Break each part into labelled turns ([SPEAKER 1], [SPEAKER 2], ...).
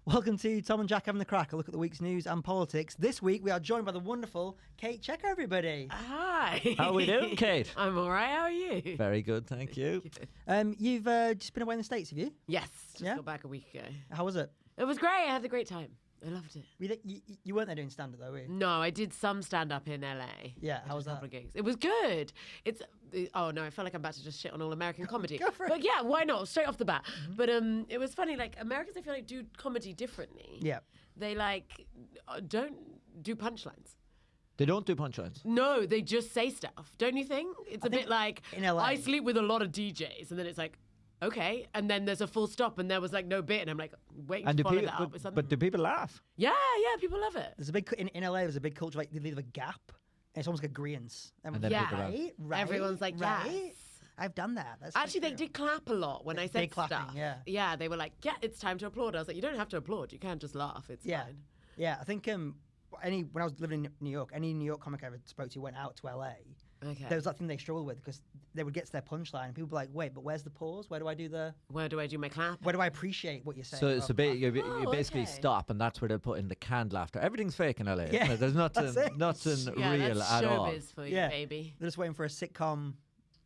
[SPEAKER 1] Welcome to Tom and Jack having the crack. A look at the week's news and politics. This week we are joined by the wonderful Kate Checka, everybody.
[SPEAKER 2] Hi.
[SPEAKER 3] How are we doing, Kate?
[SPEAKER 2] I'm all right. How are you?
[SPEAKER 3] Very good, thank you.
[SPEAKER 1] You've just been away in the States, have you?
[SPEAKER 2] Yes. Just
[SPEAKER 1] Yeah?
[SPEAKER 2] got back a week ago.
[SPEAKER 1] How was it?
[SPEAKER 2] It was great. I had a great time. I loved it.
[SPEAKER 1] You weren't there doing stand-up, though, were you?
[SPEAKER 2] No, I did some stand-up in LA.
[SPEAKER 1] Yeah, how was
[SPEAKER 2] A
[SPEAKER 1] that?
[SPEAKER 2] couple of gigs. It was good. Oh no, I feel like I'm about to just shit on all American comedy.
[SPEAKER 1] Go for it.
[SPEAKER 2] But yeah, why not? Straight off the bat. But it was funny. Like Americans, I feel like do comedy differently.
[SPEAKER 1] Yeah.
[SPEAKER 2] They don't do punchlines.
[SPEAKER 3] They don't do punchlines.
[SPEAKER 2] No, they just say stuff. Don't you think? It's a bit like
[SPEAKER 1] in LA
[SPEAKER 2] I sleep with a lot of DJs, and then it's like, okay, and then there's a full stop, and there was like no bit, and I'm like, waiting to follow that up with something.
[SPEAKER 3] But do people laugh?
[SPEAKER 2] Yeah, people love it.
[SPEAKER 1] There's a big in LA. There's a big culture like they leave a gap, and it's almost like agreeance.
[SPEAKER 3] And then
[SPEAKER 2] Yeah.
[SPEAKER 3] people laugh.
[SPEAKER 1] Right.
[SPEAKER 2] Everyone's like,
[SPEAKER 1] right.
[SPEAKER 2] yes.
[SPEAKER 1] I've done that. That's
[SPEAKER 2] Actually,
[SPEAKER 1] so
[SPEAKER 2] they
[SPEAKER 1] true.
[SPEAKER 2] did clap a lot when I said
[SPEAKER 1] Big clapping,
[SPEAKER 2] stuff.
[SPEAKER 1] yeah.
[SPEAKER 2] Yeah, they were like, yeah, it's time to applaud. I was like, you don't have to applaud. You can just laugh. It's fine.
[SPEAKER 1] Yeah, I think when I was living in New York, any New York comic I ever spoke to went out to LA.
[SPEAKER 2] Okay.
[SPEAKER 1] There was that thing they struggled with because they would get to their punchline and people would be like, wait, but where's the pause? Where do I do
[SPEAKER 2] Where do I do my clap?
[SPEAKER 1] where do I appreciate what you're saying?
[SPEAKER 3] So,
[SPEAKER 1] rather than
[SPEAKER 3] you
[SPEAKER 2] Oh,
[SPEAKER 3] basically
[SPEAKER 2] okay.
[SPEAKER 3] stop, and that's where they'll put in the canned laughter. Everything's fake in LA.
[SPEAKER 1] Yeah,
[SPEAKER 3] Isn't it? There's nothing
[SPEAKER 1] that's it.
[SPEAKER 2] Yeah,
[SPEAKER 3] real
[SPEAKER 2] that's
[SPEAKER 3] at all.
[SPEAKER 2] showbiz for you,
[SPEAKER 1] Yeah.
[SPEAKER 2] baby.
[SPEAKER 1] They're just waiting for a sitcom,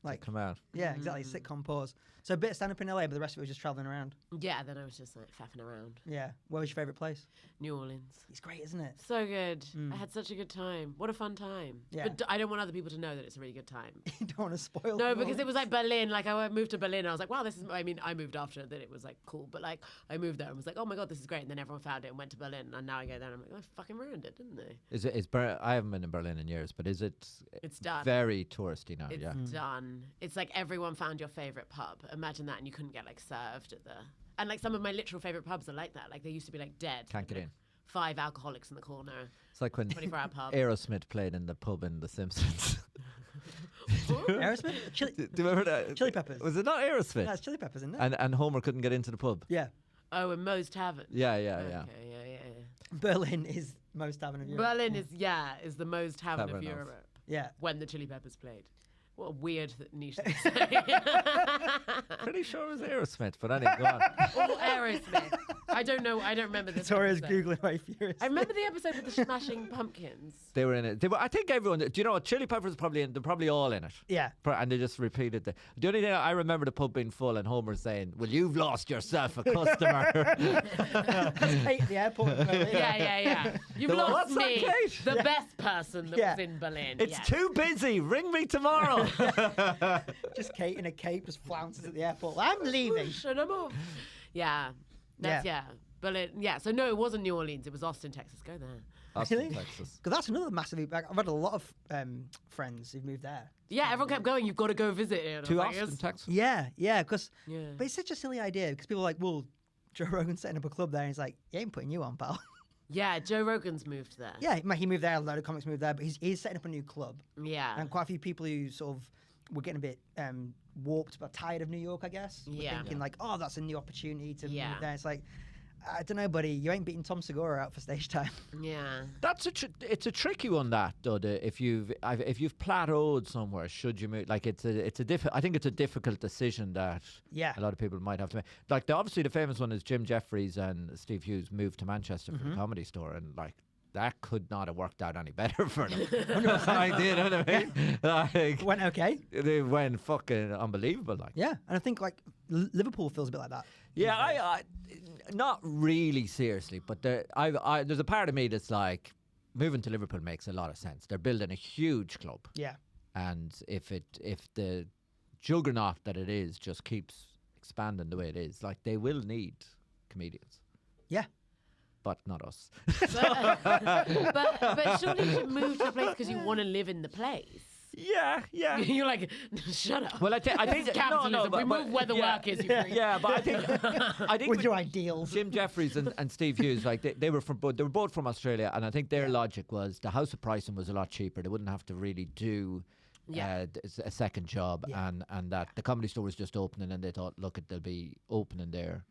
[SPEAKER 1] like,
[SPEAKER 3] Come out.
[SPEAKER 1] yeah, exactly, sitcom pause. So a bit of stand-up in LA, but the rest of it was just traveling around.
[SPEAKER 2] Yeah, then I was just like faffing around.
[SPEAKER 1] Yeah. Where was your favourite place?
[SPEAKER 2] New Orleans.
[SPEAKER 1] It's great, isn't it?
[SPEAKER 2] So good. I had such a good time. What a fun time.
[SPEAKER 1] Yeah.
[SPEAKER 2] But I don't want other people to know that it's a really good time.
[SPEAKER 1] You don't want to spoil
[SPEAKER 2] No,
[SPEAKER 1] the
[SPEAKER 2] because it was
[SPEAKER 1] moment.
[SPEAKER 2] like Berlin. Like I moved to Berlin, and I was like, "Wow, this is." I mean, I moved after that. It was like cool, but like I moved there and was like, "Oh my god, this is great." And then everyone found it and went to Berlin, and now I go there and I'm like, "Oh, I fucking ruined it, didn't they?"
[SPEAKER 3] I haven't been in Berlin in years, but is it?
[SPEAKER 2] It's done.
[SPEAKER 3] Very touristy now.
[SPEAKER 2] It's
[SPEAKER 3] yeah.
[SPEAKER 2] done. It's like everyone found your favorite pub. Imagine that, and you couldn't get like served at the. And like some of my literal favorite pubs are like that. Like they used to be like dead.
[SPEAKER 3] Can't get in.
[SPEAKER 2] 5 alcoholics in the corner.
[SPEAKER 3] It's like when
[SPEAKER 2] 24-hour pub.
[SPEAKER 3] Aerosmith played in the pub in The Simpsons.
[SPEAKER 1] Aerosmith?
[SPEAKER 3] Do you remember that?
[SPEAKER 1] Chili Peppers.
[SPEAKER 3] Was it not Aerosmith?
[SPEAKER 1] No, it's Chili Peppers, isn't it?
[SPEAKER 3] And Homer couldn't get into the pub.
[SPEAKER 1] Yeah.
[SPEAKER 2] Oh, and Moe's Tavern.
[SPEAKER 3] Yeah.
[SPEAKER 2] Okay, yeah.
[SPEAKER 1] Berlin is most tavern of Europe.
[SPEAKER 2] Berlin is the Moe's Tavern of
[SPEAKER 3] Tavern of-
[SPEAKER 2] Europe.
[SPEAKER 1] Yeah.
[SPEAKER 2] When the Chili Peppers played. What a weird niche to say.
[SPEAKER 3] Pretty sure it was Aerosmith, but anyway, go on.
[SPEAKER 2] Or Aerosmith. I don't know. I don't remember this.
[SPEAKER 1] Victoria's
[SPEAKER 2] episode.
[SPEAKER 1] Googling very furious.
[SPEAKER 2] I remember the episode with the Smashing Pumpkins.
[SPEAKER 3] They were in it. I think everyone. Do you know what? Chili Peppers probably in. They're probably all in it.
[SPEAKER 1] Yeah.
[SPEAKER 3] And they just repeated the only thing I remember the pub being full and Homer saying, "Well, you've lost yourself a customer."
[SPEAKER 1] Kate at the airport.
[SPEAKER 2] Yeah. You've
[SPEAKER 3] The
[SPEAKER 2] lost
[SPEAKER 3] what's that,
[SPEAKER 2] me,
[SPEAKER 3] Kate?
[SPEAKER 2] the best person that
[SPEAKER 1] Yeah.
[SPEAKER 2] was in Berlin.
[SPEAKER 3] It's
[SPEAKER 2] yes.
[SPEAKER 3] too busy. Ring me tomorrow.
[SPEAKER 1] Just Kate in a cape just flounces at the airport. I'm leaving.
[SPEAKER 2] Shut 'em off. Yeah. That's Berlin. Yeah. So no, it wasn't New Orleans. It was Austin, Texas. Go there.
[SPEAKER 3] Austin,
[SPEAKER 1] Really?
[SPEAKER 3] Texas.
[SPEAKER 1] Because that's another massive. I've had a lot of friends who've moved there.
[SPEAKER 2] Yeah, everyone kept going. You've got to go visit it. And I
[SPEAKER 3] To
[SPEAKER 2] was like,
[SPEAKER 3] Austin,
[SPEAKER 2] "Yes."
[SPEAKER 3] Texas.
[SPEAKER 1] Yeah. Because,
[SPEAKER 2] Yeah.
[SPEAKER 1] but it's such a silly idea because people are like, well, Joe Rogan's setting up a club there, and he's like, he ain't putting you on, pal.
[SPEAKER 2] Yeah, Joe Rogan's moved there.
[SPEAKER 1] Yeah, he moved there. A lot of comics moved there, but he's setting up a new club,
[SPEAKER 2] Yeah.
[SPEAKER 1] and quite a few people who sort of were getting a bit warped, but tired of New York, I guess. Were
[SPEAKER 2] Yeah.
[SPEAKER 1] thinking like, oh, that's a new opportunity to
[SPEAKER 2] Yeah.
[SPEAKER 1] move there. It's like, I don't know, buddy, you ain't beating Tom Segura out for stage time.
[SPEAKER 2] Yeah.
[SPEAKER 3] That's it's a tricky one that though. If you've plateaued somewhere, should you move? Like I think it's a difficult decision that
[SPEAKER 1] Yeah.
[SPEAKER 3] a lot of people might have to make. Like obviously the famous one is Jim Jeffries and Steve Hughes moved to Manchester for the Comedy Store, and like that could not have worked out any better for them. Like, you know what I mean? Like,
[SPEAKER 1] Went okay.
[SPEAKER 3] they went fucking unbelievable. Like.
[SPEAKER 1] Yeah, and I think like Liverpool feels a bit like that.
[SPEAKER 3] Yeah, I not really seriously, but there's a part of me that's like moving to Liverpool makes a lot of sense. They're building a huge club,
[SPEAKER 1] Yeah.
[SPEAKER 3] and if the juggernaut that it is just keeps expanding the way it is, like they will need comedians,
[SPEAKER 1] Yeah.
[SPEAKER 3] but not us.
[SPEAKER 2] But surely you should move to a place because you want to live in the place.
[SPEAKER 3] Yeah.
[SPEAKER 2] You're like, shut up.
[SPEAKER 3] Well, I think
[SPEAKER 2] This is capitalism. We move where the work is. You freak.
[SPEAKER 3] Yeah, but I think
[SPEAKER 1] With your ideals.
[SPEAKER 3] Jim Jeffries and Steve Hughes, like they were both from Australia, and I think their logic was the house of pricing was a lot cheaper. They wouldn't have to really do a second job, and that the Comedy Store was just opening, and they thought, look, they'll be opening there,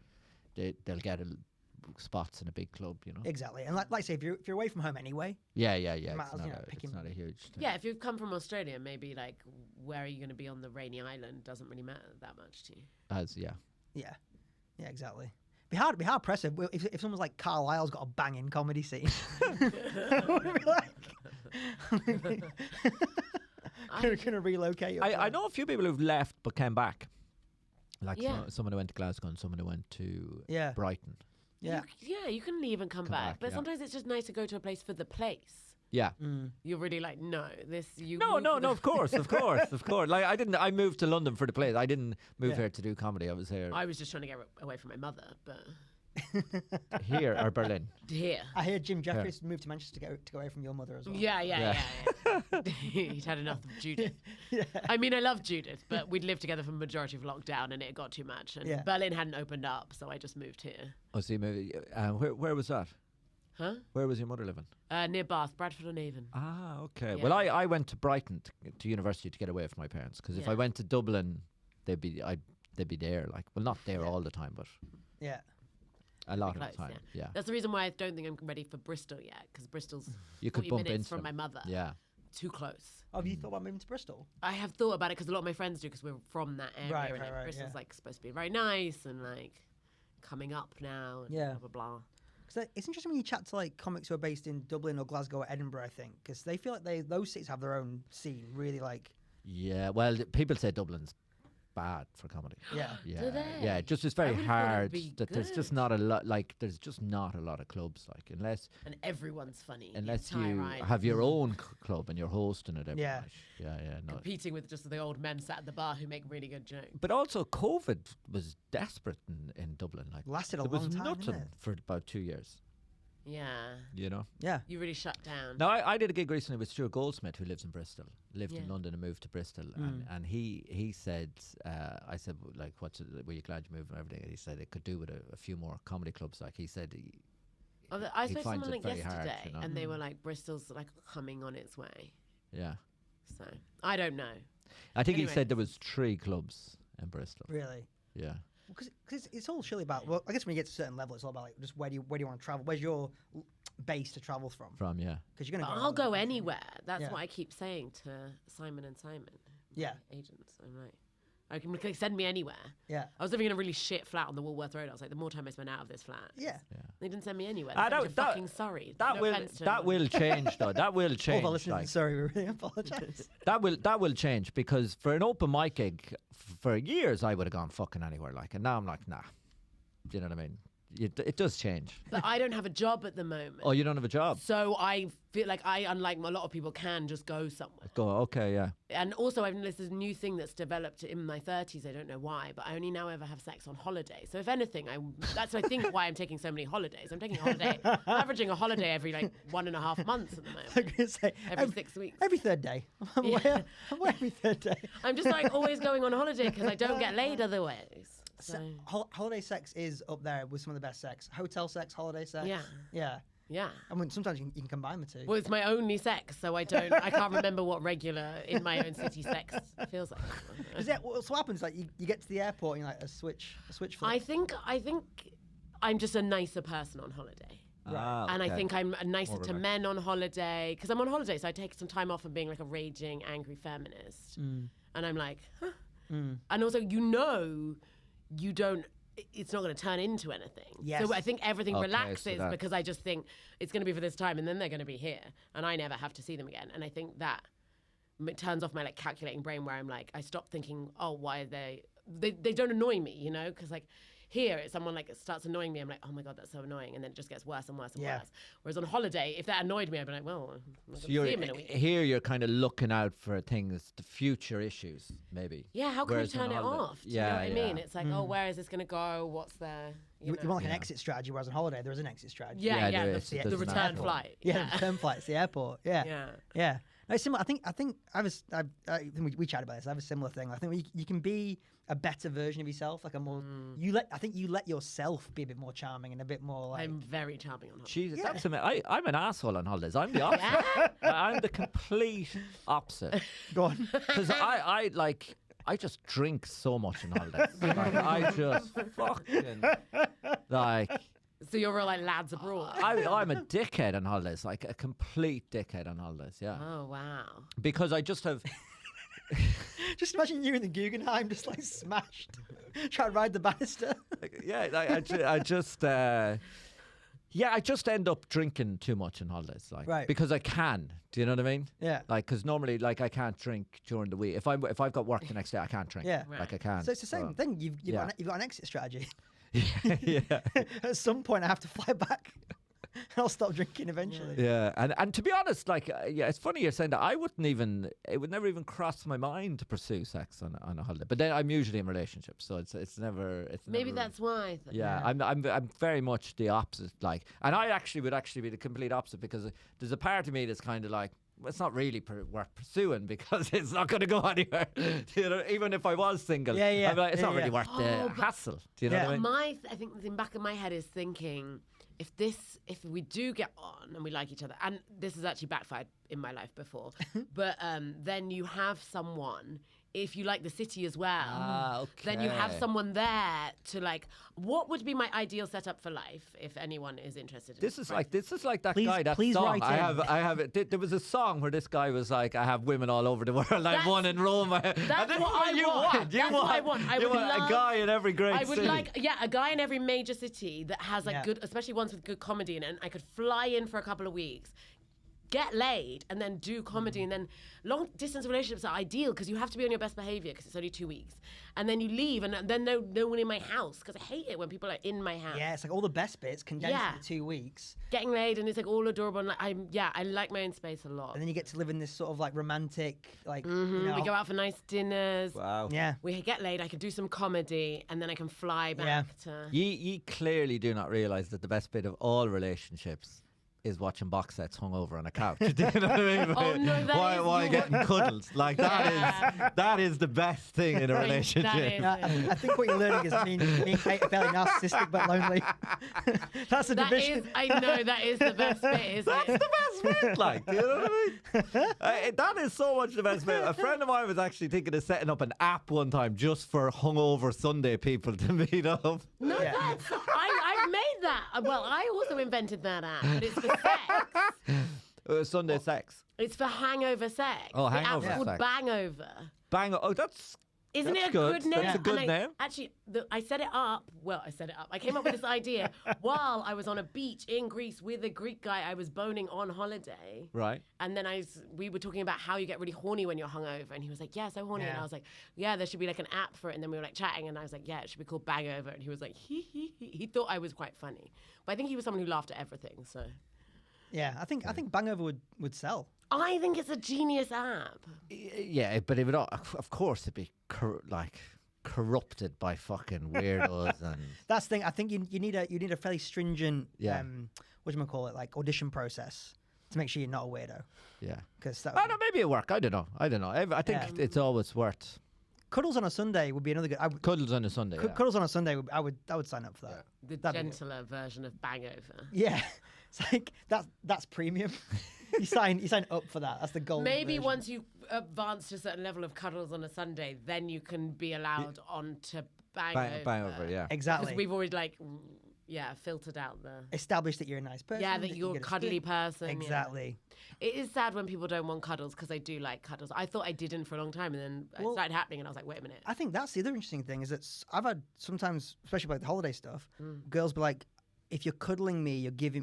[SPEAKER 3] they'll get spots in a big club, you know.
[SPEAKER 1] Exactly, and like I say, if you're away from home anyway,
[SPEAKER 3] Yeah.
[SPEAKER 1] might as,
[SPEAKER 3] It's not a huge thing.
[SPEAKER 2] Yeah, if you've come from Australia, maybe like where are you going to be on the rainy island doesn't really matter that much to you.
[SPEAKER 3] Yeah.
[SPEAKER 1] yeah, exactly. Be hard pressed if someone's like Carlisle's got a banging comedy scene. We'd be like, gonna relocate.
[SPEAKER 3] I know a few people who've left but came back. Like
[SPEAKER 2] Yeah.
[SPEAKER 3] someone who went to Glasgow and someone who went to
[SPEAKER 1] Yeah.
[SPEAKER 3] Brighton.
[SPEAKER 1] Yeah.
[SPEAKER 2] You can leave and come back. But
[SPEAKER 3] yeah.
[SPEAKER 2] sometimes it's just nice to go to a place for the place.
[SPEAKER 3] Yeah.
[SPEAKER 2] You're really like, no, this you.
[SPEAKER 3] No,
[SPEAKER 2] move
[SPEAKER 3] no,
[SPEAKER 2] for
[SPEAKER 3] no.
[SPEAKER 2] the-
[SPEAKER 3] Of course, of course, of course. Like I moved to London for the place. I didn't move here to do comedy. I was here,
[SPEAKER 2] I was just trying to get away from my mother, but
[SPEAKER 3] here or Berlin.
[SPEAKER 2] here.
[SPEAKER 1] I hear Jim Jeffries moved to Manchester to go away from your mother as well.
[SPEAKER 2] Yeah. He'd had enough of Judith. I mean, I love Judith, but we'd lived together for the majority of lockdown, and it got too much. And Berlin hadn't opened up, so I just moved here.
[SPEAKER 3] Oh, so you moved. Where was that?
[SPEAKER 2] Huh?
[SPEAKER 3] Where was your mother living?
[SPEAKER 2] Near Bath, Bradford on Avon.
[SPEAKER 3] Ah, okay.
[SPEAKER 2] Yeah.
[SPEAKER 3] Well, I went to Brighton to university to get away from my parents because if I went to Dublin, they'd be there. Like, well, not there all the time, but
[SPEAKER 1] Yeah.
[SPEAKER 3] a lot of
[SPEAKER 2] Close,
[SPEAKER 3] the time. Yeah.
[SPEAKER 2] That's the reason why I don't think I'm ready for Bristol yet, because Bristol's
[SPEAKER 3] You could
[SPEAKER 2] 40
[SPEAKER 3] bump
[SPEAKER 2] minutes
[SPEAKER 3] into
[SPEAKER 2] from
[SPEAKER 3] them.
[SPEAKER 2] my mother.
[SPEAKER 3] Yeah.
[SPEAKER 2] Too close.
[SPEAKER 1] Have you thought about moving to Bristol?
[SPEAKER 2] I have thought about it because a lot of my friends do, because we're from that area.
[SPEAKER 1] Right,
[SPEAKER 2] and
[SPEAKER 1] right, right,
[SPEAKER 2] Bristol's
[SPEAKER 1] yeah.
[SPEAKER 2] like supposed to be very nice and like coming up now. And
[SPEAKER 1] Yeah.
[SPEAKER 2] Blah blah blah.
[SPEAKER 1] Because it's interesting when you chat to like comics who are based in Dublin or Glasgow or Edinburgh, I think, because they feel like those cities have their own scene, really like.
[SPEAKER 3] Yeah. Well, people say Dublin's bad for comedy.
[SPEAKER 1] Yeah.
[SPEAKER 3] Yeah.
[SPEAKER 2] Do they?
[SPEAKER 3] Yeah. Just it's
[SPEAKER 2] I
[SPEAKER 3] very
[SPEAKER 2] would've thought it'd
[SPEAKER 3] hard.
[SPEAKER 2] be
[SPEAKER 3] That there's just
[SPEAKER 2] good.
[SPEAKER 3] not a lot. Like there's just not a lot of clubs. Like unless
[SPEAKER 2] And everyone's funny. the
[SPEAKER 3] unless
[SPEAKER 2] entire
[SPEAKER 3] you
[SPEAKER 2] ride.
[SPEAKER 3] have your own club and you're hosting it every
[SPEAKER 1] Yeah.
[SPEAKER 3] night. Yeah. No.
[SPEAKER 2] Competing with just the old men sat at the bar who make really good jokes.
[SPEAKER 3] But also, COVID was desperate in Dublin. Like
[SPEAKER 1] Lasted a
[SPEAKER 3] there was
[SPEAKER 1] long time, didn't
[SPEAKER 3] nothing
[SPEAKER 1] it?
[SPEAKER 3] for about 2 years.
[SPEAKER 2] Yeah.
[SPEAKER 3] You know.
[SPEAKER 1] Yeah.
[SPEAKER 2] You really shut down.
[SPEAKER 3] No, I did a gig recently with Stuart Goldsmith, who lives in Bristol, lived in
[SPEAKER 2] Yeah.
[SPEAKER 3] London and moved to Bristol, and he said, I said, like, were you glad you moved and everything? And he said it could do with a few more comedy clubs. Like he said,
[SPEAKER 2] I
[SPEAKER 3] he
[SPEAKER 2] spoke to
[SPEAKER 3] finds
[SPEAKER 2] someone
[SPEAKER 3] it
[SPEAKER 2] like
[SPEAKER 3] very hard,
[SPEAKER 2] yesterday,
[SPEAKER 3] you know?
[SPEAKER 2] and they were like, Bristol's like coming on its way.
[SPEAKER 3] yeah.
[SPEAKER 2] So I don't know.
[SPEAKER 3] I think
[SPEAKER 2] Anyway.
[SPEAKER 3] he said there was 3 clubs in Bristol.
[SPEAKER 1] Really.
[SPEAKER 3] Yeah.
[SPEAKER 1] Because it's all surely about. Well, I guess when you get to a certain level, it's all about like just where do you want to travel? Where's your base to travel from?
[SPEAKER 3] Yeah.
[SPEAKER 1] Because you're gonna.
[SPEAKER 2] But
[SPEAKER 1] go
[SPEAKER 2] I'll go
[SPEAKER 1] all over.
[SPEAKER 2] anywhere. That's
[SPEAKER 1] Yeah.
[SPEAKER 2] what I keep saying to Simon and Simon.
[SPEAKER 1] Yeah.
[SPEAKER 2] my agents. I'm like, I can send me anywhere.
[SPEAKER 1] Yeah.
[SPEAKER 2] I was living in a really shit flat on the Woolworth Road. I was like, the more time I spend out of this flat,
[SPEAKER 1] Yeah.
[SPEAKER 2] they didn't send me anywhere.
[SPEAKER 3] Ah,
[SPEAKER 2] They said,
[SPEAKER 3] that-
[SPEAKER 2] "You're
[SPEAKER 3] that-
[SPEAKER 2] fucking sorry.
[SPEAKER 3] That
[SPEAKER 2] No
[SPEAKER 3] will
[SPEAKER 2] offense to
[SPEAKER 3] that
[SPEAKER 2] anyone."
[SPEAKER 3] will change though. That will
[SPEAKER 1] All
[SPEAKER 3] change.
[SPEAKER 1] of our listeners,
[SPEAKER 3] like,
[SPEAKER 1] sorry, we really apologise.
[SPEAKER 3] that will change because for an open mic gig, for years I would have gone fucking anywhere. Like, and now I'm like, nah. Do you know what I mean? It does change.
[SPEAKER 2] But I don't have a job at the moment.
[SPEAKER 3] Oh, you don't have a job?
[SPEAKER 2] So I feel like I, unlike a lot of people, can just go somewhere.
[SPEAKER 3] Go. Okay. Yeah.
[SPEAKER 2] And also, there's this new thing that's developed in my 30s. I don't know why, but I only now ever have sex on holiday. So if anything, that's I think why I'm taking so many holidays. I'm taking a holiday, averaging a holiday every like 1.5 months at the
[SPEAKER 1] I'm
[SPEAKER 2] moment.
[SPEAKER 1] gonna say
[SPEAKER 2] Every 6 weeks.
[SPEAKER 1] every third day. I'm
[SPEAKER 2] Yeah.
[SPEAKER 1] away every third day.
[SPEAKER 2] I'm just like always going on holiday because I don't get laid otherwise. So,
[SPEAKER 1] Holiday sex is up there with some of the best sex. Hotel sex, holiday sex.
[SPEAKER 2] Yeah.
[SPEAKER 1] Yeah.
[SPEAKER 2] yeah.
[SPEAKER 1] I mean, sometimes you can combine the two.
[SPEAKER 2] Well, it's my only sex, so I can't remember what regular in my own city sex feels like.
[SPEAKER 1] Is that so? What happens? Like you get to the airport and you're like a switch flip.
[SPEAKER 2] I think I'm just a nicer person on holiday.
[SPEAKER 3] Ah,
[SPEAKER 2] And I
[SPEAKER 3] okay.
[SPEAKER 2] think I'm nicer
[SPEAKER 3] More
[SPEAKER 2] to
[SPEAKER 3] relaxed.
[SPEAKER 2] men on holiday because I'm on holiday, so I take some time off from being like a raging, angry feminist. And I'm like, huh. And also, you don't. It's not going to turn into anything.
[SPEAKER 1] Yes.
[SPEAKER 2] So I think everything
[SPEAKER 3] Okay, so
[SPEAKER 2] relaxes
[SPEAKER 3] that-
[SPEAKER 2] because I just think it's going to be for this time, and then they're going to be here, and I never have to see them again. And I think that it turns off my like calculating brain where I'm like, I stop thinking, oh, why are they don't annoy me, you know? Because like here, if someone like starts annoying me, I'm like, oh my God, that's so annoying. And then it just gets worse and worse and
[SPEAKER 1] Yeah.
[SPEAKER 2] worse. Whereas on holiday, if that annoyed me, I'd be like, well, I'm not
[SPEAKER 3] So
[SPEAKER 2] going to
[SPEAKER 3] you're
[SPEAKER 2] see him in a week.
[SPEAKER 3] here. You're kind of looking out for things, the future issues, maybe.
[SPEAKER 2] Yeah, how can
[SPEAKER 3] Whereas
[SPEAKER 2] we
[SPEAKER 3] on
[SPEAKER 2] turn it
[SPEAKER 3] holiday-
[SPEAKER 2] off? Do you know what I mean?
[SPEAKER 3] yeah.
[SPEAKER 2] It's like, oh, where is this going to go? What's there?
[SPEAKER 1] you
[SPEAKER 2] know?
[SPEAKER 1] want like an
[SPEAKER 3] Yeah.
[SPEAKER 1] exit strategy, whereas on holiday there is an exit strategy.
[SPEAKER 2] Yeah,
[SPEAKER 3] Yeah, there
[SPEAKER 2] the,
[SPEAKER 3] is.
[SPEAKER 1] the
[SPEAKER 3] There's an
[SPEAKER 2] return
[SPEAKER 3] airport.
[SPEAKER 2] flight.
[SPEAKER 1] Yeah, the return flights, the airport. Yeah.
[SPEAKER 2] Yeah.
[SPEAKER 1] Yeah. No, it's similar. I think I think we chatted about this. I have a similar thing. I think you can be a better version of yourself, like a more I think you let yourself be a bit more charming and a bit more like
[SPEAKER 2] I'm very charming on holiday.
[SPEAKER 3] Jesus, that's I'm an asshole on holidays. I'm the opposite. I'm the complete opposite.
[SPEAKER 1] go on.
[SPEAKER 3] Because I just drink so much on holidays. Like, I just fucking like
[SPEAKER 2] So you're real like lads abroad.
[SPEAKER 3] I'm a dickhead on holidays, like a complete dickhead on holidays. Yeah,
[SPEAKER 2] Oh, wow.
[SPEAKER 3] because I just have.
[SPEAKER 1] Just imagine you in the Guggenheim just like smashed. Try to ride the banister.
[SPEAKER 3] I just end up drinking too much on holidays, like
[SPEAKER 1] Right.
[SPEAKER 3] because I can. Do you know what I mean?
[SPEAKER 1] Yeah.
[SPEAKER 3] Like, because normally, like, I can't drink during the week. If I've got work the next day, I can't drink.
[SPEAKER 1] Yeah.
[SPEAKER 3] Like I can.
[SPEAKER 1] So it's the same thing. You've
[SPEAKER 3] yeah.
[SPEAKER 1] got an exit strategy.
[SPEAKER 3] Yeah.
[SPEAKER 1] At some point, I have to fly back. I'll stop drinking eventually.
[SPEAKER 3] Yeah, and to be honest, like, it's funny you're saying that. It would never even cross my mind to pursue sex on a holiday. But then I'm usually in relationships, so it's never.
[SPEAKER 2] Maybe that's why.
[SPEAKER 3] Yeah, I'm very much the opposite. Like, and I would be the complete opposite, because there's a part of me that's kind of like, well, it's not really worth pursuing because it's not going to go anywhere. You know, even if I was single,
[SPEAKER 1] Yeah.
[SPEAKER 3] I'm like, it's not really worth the
[SPEAKER 2] but-
[SPEAKER 3] hassle. Do you know what I mean?
[SPEAKER 2] I think the back of my head is thinking, if we do get on and we like each other, and this has actually backfired in my life before, but then you have someone, if you like the city as well, then you have
[SPEAKER 3] okay.
[SPEAKER 2] someone there to, like, what would be my ideal setup for life if anyone is interested in
[SPEAKER 3] This is
[SPEAKER 2] friends?
[SPEAKER 3] like that
[SPEAKER 1] Please-
[SPEAKER 3] guy. That
[SPEAKER 1] please
[SPEAKER 3] song.
[SPEAKER 1] write
[SPEAKER 3] I
[SPEAKER 1] in.
[SPEAKER 3] have it. There was a song where this guy was like, "I have women all over the world. I have one in Rome."
[SPEAKER 2] That's what I want.
[SPEAKER 3] You
[SPEAKER 2] That's what I want. I
[SPEAKER 3] you
[SPEAKER 2] would
[SPEAKER 3] want
[SPEAKER 2] love-
[SPEAKER 3] a guy in every great
[SPEAKER 2] I would
[SPEAKER 3] city.
[SPEAKER 2] like, a guy in every major city that has like
[SPEAKER 1] Yeah.
[SPEAKER 2] good, especially ones with good comedy in it. And I could fly in for a couple of weeks, get laid, and then do comedy. And then long distance relationships are ideal because you have to be on your best behavior because it's only 2 weeks. And then you leave, and then no one in my house, because I hate it when people are in my house.
[SPEAKER 1] Yeah, it's like all the best bits condensed
[SPEAKER 2] Yeah.
[SPEAKER 1] into 2 weeks,
[SPEAKER 2] Getting laid, and it's like all adorable. And like, I like my own space a lot.
[SPEAKER 1] and then you get to live in this sort of like romantic, like you know,
[SPEAKER 2] We go out for nice dinners.
[SPEAKER 3] Wow.
[SPEAKER 1] yeah.
[SPEAKER 2] We get laid. I could do some comedy, and then I can fly back
[SPEAKER 1] Yeah.
[SPEAKER 2] to.
[SPEAKER 3] Ye clearly do not realise that the best bit of all relationships is watching box sets hung over on a couch. Do you know what I mean?
[SPEAKER 2] Oh, no, that
[SPEAKER 3] why
[SPEAKER 2] is-
[SPEAKER 3] why
[SPEAKER 2] you
[SPEAKER 3] getting cuddles? Like that is the best thing in a relationship.
[SPEAKER 2] That is-
[SPEAKER 1] No, I think what you're learning is me and Kate are fairly narcissistic but lonely. That's the
[SPEAKER 2] That
[SPEAKER 1] division.
[SPEAKER 2] is, I know, that is the best bit, isn't
[SPEAKER 3] That's
[SPEAKER 2] it?
[SPEAKER 3] the best bit, like, do you know what I mean? That is so much the best bit. A friend of mine was actually thinking of setting up an app one time just for hungover Sunday people to meet up.
[SPEAKER 2] No,
[SPEAKER 1] Yeah.
[SPEAKER 2] I've made that. Well, I also invented that app, but it's for sex.
[SPEAKER 3] Sunday sex.
[SPEAKER 2] It's for hangover sex.
[SPEAKER 3] Oh,
[SPEAKER 2] the app's
[SPEAKER 3] hangover
[SPEAKER 2] called
[SPEAKER 3] sex.
[SPEAKER 2] Bangover.
[SPEAKER 3] Bang! Oh, that's
[SPEAKER 2] Isn't
[SPEAKER 3] That's
[SPEAKER 2] it a
[SPEAKER 3] good.
[SPEAKER 2] good name?
[SPEAKER 3] That's a good
[SPEAKER 2] And
[SPEAKER 3] name.
[SPEAKER 2] Actually, I set it up. Well, I set it up. I came up with this idea while I was on a beach in Greece with a Greek guy I was boning on holiday.
[SPEAKER 3] right.
[SPEAKER 2] And then we were talking about how you get really horny when you're hungover. And he was like, yeah, so horny. And
[SPEAKER 1] Yeah.
[SPEAKER 2] I was like, yeah, there should be like an app for it. And then we were like chatting. And I was like, yeah, it should be called Bangover. And he was like, he thought I was quite funny. But I think he was someone who laughed at everything. So
[SPEAKER 1] Yeah, I think Bangover would sell.
[SPEAKER 2] I think it's a genius app.
[SPEAKER 3] Yeah, but it would, of course, it'd be corrupted by fucking weirdos and
[SPEAKER 1] That's the thing. I think you need a fairly stringent
[SPEAKER 3] Yeah.
[SPEAKER 1] whatchamacallit, like audition process to make sure you're not a weirdo.
[SPEAKER 3] yeah.
[SPEAKER 1] Because that
[SPEAKER 3] I don't know, maybe it work. I don't know. I think
[SPEAKER 1] Yeah.
[SPEAKER 3] it's always worth
[SPEAKER 1] cuddles on a Sunday would be another good.
[SPEAKER 3] cuddles on a Sunday. Yeah.
[SPEAKER 1] Cuddles on a Sunday. I would sign up for that.
[SPEAKER 2] The
[SPEAKER 1] That'd be
[SPEAKER 2] gentler version of Bangover.
[SPEAKER 1] Yeah, it's like that's premium. you sign up for that. That's the gold.
[SPEAKER 2] Maybe
[SPEAKER 1] version.
[SPEAKER 2] once you advance to a certain level of cuddles on a Sunday, then you can be allowed on to Bangover.
[SPEAKER 3] Bang over, yeah.
[SPEAKER 1] Exactly.
[SPEAKER 2] Because we've already filtered out the
[SPEAKER 1] Establish that you're a nice person.
[SPEAKER 2] that you're a
[SPEAKER 1] get
[SPEAKER 2] cuddly
[SPEAKER 1] skin.
[SPEAKER 2] person. yeah.
[SPEAKER 1] Exactly.
[SPEAKER 2] It is sad when people don't want cuddles because I do like cuddles. I thought I didn't for a long time, and then it
[SPEAKER 1] Well,
[SPEAKER 2] started happening, and I was like, wait a minute.
[SPEAKER 1] I think that's the other interesting thing is that I've had sometimes, especially like the holiday stuff,
[SPEAKER 2] Mm.
[SPEAKER 1] girls be like, if you're cuddling me,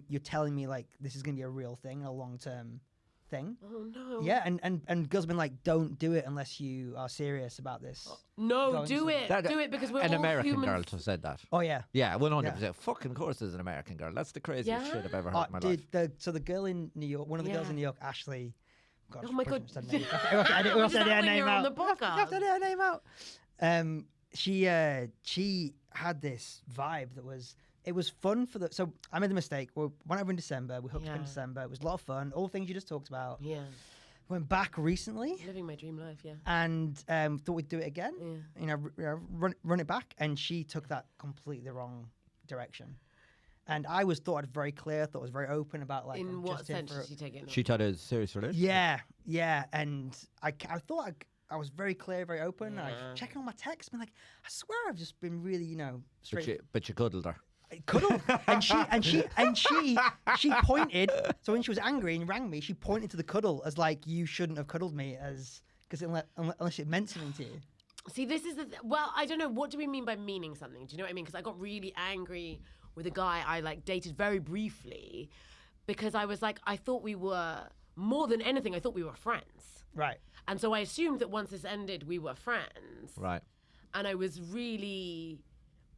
[SPEAKER 1] you're telling me like this is gonna be a real thing, a long term thing.
[SPEAKER 2] Oh no.
[SPEAKER 1] Yeah, and girls have been like, don't do it unless you are serious about this.
[SPEAKER 2] No,
[SPEAKER 1] Going
[SPEAKER 2] do
[SPEAKER 1] to-
[SPEAKER 2] it. Do it because we're
[SPEAKER 3] An
[SPEAKER 2] all
[SPEAKER 3] American
[SPEAKER 2] humans.
[SPEAKER 3] girl have said that.
[SPEAKER 1] Oh yeah.
[SPEAKER 3] Yeah, 100%. Fucking course there's an American girl. That's the craziest
[SPEAKER 2] Yeah?
[SPEAKER 3] shit I've ever heard in my
[SPEAKER 1] Dude,
[SPEAKER 3] life.
[SPEAKER 1] so the girl in New York, one of the girls
[SPEAKER 2] Yeah.
[SPEAKER 1] in New York, Ashley. God,
[SPEAKER 2] Oh my
[SPEAKER 1] probably
[SPEAKER 2] God.
[SPEAKER 1] shouldn't have said her name. We have to edit
[SPEAKER 2] Was that
[SPEAKER 1] her
[SPEAKER 2] when
[SPEAKER 1] name
[SPEAKER 2] you were on
[SPEAKER 1] out.
[SPEAKER 2] the
[SPEAKER 1] We have to
[SPEAKER 2] podcast?
[SPEAKER 1] edit her name out. She had this vibe that was. It was fun for the. So I made the mistake. We went over in December. We hooked up in
[SPEAKER 2] Yeah.
[SPEAKER 1] December. It was a lot of fun. All the things you just talked about.
[SPEAKER 2] Yeah,
[SPEAKER 1] Went back recently
[SPEAKER 2] living my dream life. Yeah.
[SPEAKER 1] and thought we'd do it again.
[SPEAKER 2] Yeah.
[SPEAKER 1] You know, run it back, and she took that completely wrong direction. And I thought I was very clear. Thought I was very open about like.
[SPEAKER 2] In
[SPEAKER 1] I'm
[SPEAKER 2] what
[SPEAKER 1] just in
[SPEAKER 2] sense
[SPEAKER 1] for
[SPEAKER 2] did she take it?
[SPEAKER 3] She thought it was a serious relationship.
[SPEAKER 1] yeah, and I thought I was very clear, very open. I
[SPEAKER 2] Yeah.
[SPEAKER 1] was checking on my texts, been like, I swear I've just been really, straight.
[SPEAKER 3] But you cuddled her.
[SPEAKER 1] Cuddle, and she pointed. So when she was angry and rang me, she pointed to the cuddle as like you shouldn't have cuddled me because unless it meant something to you.
[SPEAKER 2] See, this is well, I don't know. What do we mean by meaning something? Do you know what I mean? Because I got really angry with a guy I like dated very briefly because I was like, I thought we were, more than anything, I thought we were friends.
[SPEAKER 1] Right.
[SPEAKER 2] And so I assumed that once this ended, we were friends.
[SPEAKER 3] Right.
[SPEAKER 2] And I was really,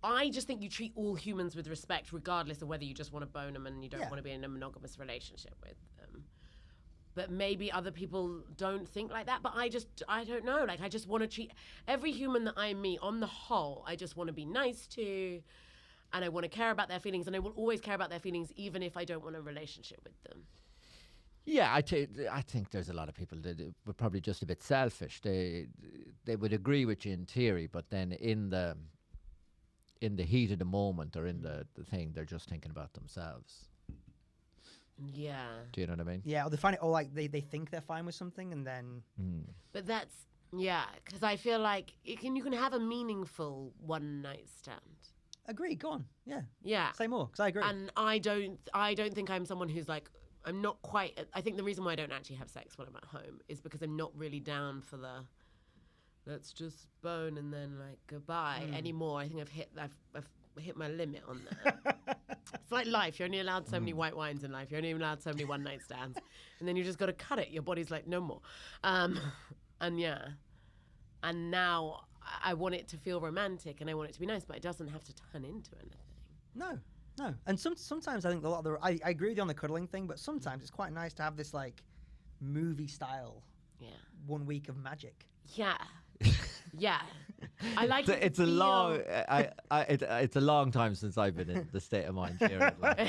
[SPEAKER 2] I just think you treat all humans with respect, regardless of whether you just want to bone them and you don't want to be in a monogamous relationship with them. But maybe other people don't think like that. But I don't know. Like, I just want to treat every human that I meet, on the whole, I just want to be nice to, and I want to care about their feelings, and I will always care about their feelings, even if I don't want a relationship with them.
[SPEAKER 3] Yeah, I think there's a lot of people that were probably just a bit selfish. They would agree with you in theory, but then in the heat of the moment or in the thing, they're just thinking about themselves.
[SPEAKER 2] Yeah.
[SPEAKER 3] Do you know what I mean?
[SPEAKER 1] Yeah, or they find it, or like they think they're fine with something, and then.
[SPEAKER 2] But that's because I feel like you can have a meaningful one night stand.
[SPEAKER 1] Agree. Go on. Yeah.
[SPEAKER 2] Yeah.
[SPEAKER 1] Say more, because I agree.
[SPEAKER 2] And I don't think I'm someone who's like, I'm not quite. I think the reason why I don't actually have sex when I'm at home is because I'm not really down for the let's just bone and then like goodbye anymore. I think I've hit my limit on that. It's like life. You're only allowed so many white wines in life. You're only allowed so many one night stands, and then you just got to cut it. Your body's like no more. And now I want it to feel romantic and I want it to be nice, but it doesn't have to turn into anything.
[SPEAKER 1] No. And sometimes I think a lot of I agree with you on the cuddling thing, but sometimes it's quite nice to have this like movie style 1 week of magic.
[SPEAKER 2] Yeah. Yeah. I like it.
[SPEAKER 3] It's a long. It's a long time since I've been in the state of mind here. Like,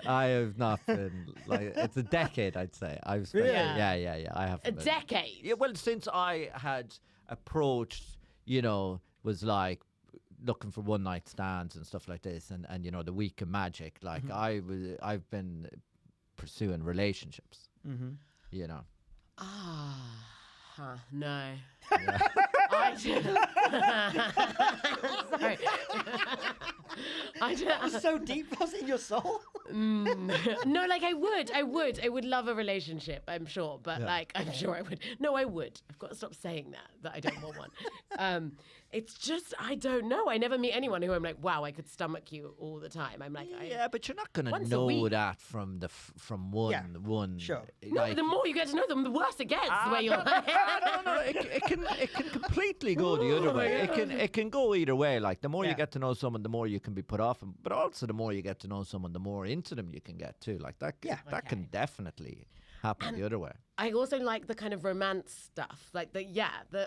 [SPEAKER 3] I have not been like. It's a decade, I'd say. I've spent.
[SPEAKER 1] Really?
[SPEAKER 3] Yeah. I have.
[SPEAKER 2] A decade.
[SPEAKER 3] Yeah. Well, since I had approached, was like looking for one night stands and stuff like this, and the week of magic. Like I've been pursuing relationships.
[SPEAKER 2] No.
[SPEAKER 3] Yeah.
[SPEAKER 2] Sorry.
[SPEAKER 1] That's so deep. Was it in your soul?
[SPEAKER 2] No, like I would love a relationship, I'm sure, but like I'm sure I would. No, I would. I've got to stop saying that I don't want one. It's just I don't know. I never meet anyone who I'm like, wow, I could stomach you all the time. I'm like,
[SPEAKER 3] but you're not gonna know that from one.
[SPEAKER 1] Sure.
[SPEAKER 2] No,
[SPEAKER 3] Like,
[SPEAKER 2] the more you get to know them, the worse it gets. The way you're like,
[SPEAKER 3] no. It can completely go the other way. It can go either way. Like the more you get to know someone, the more you can be put off, but also the more you get to know someone, the more into them you can get too. Like that. That can definitely happen the other way.
[SPEAKER 2] I also like the kind of romance stuff, like the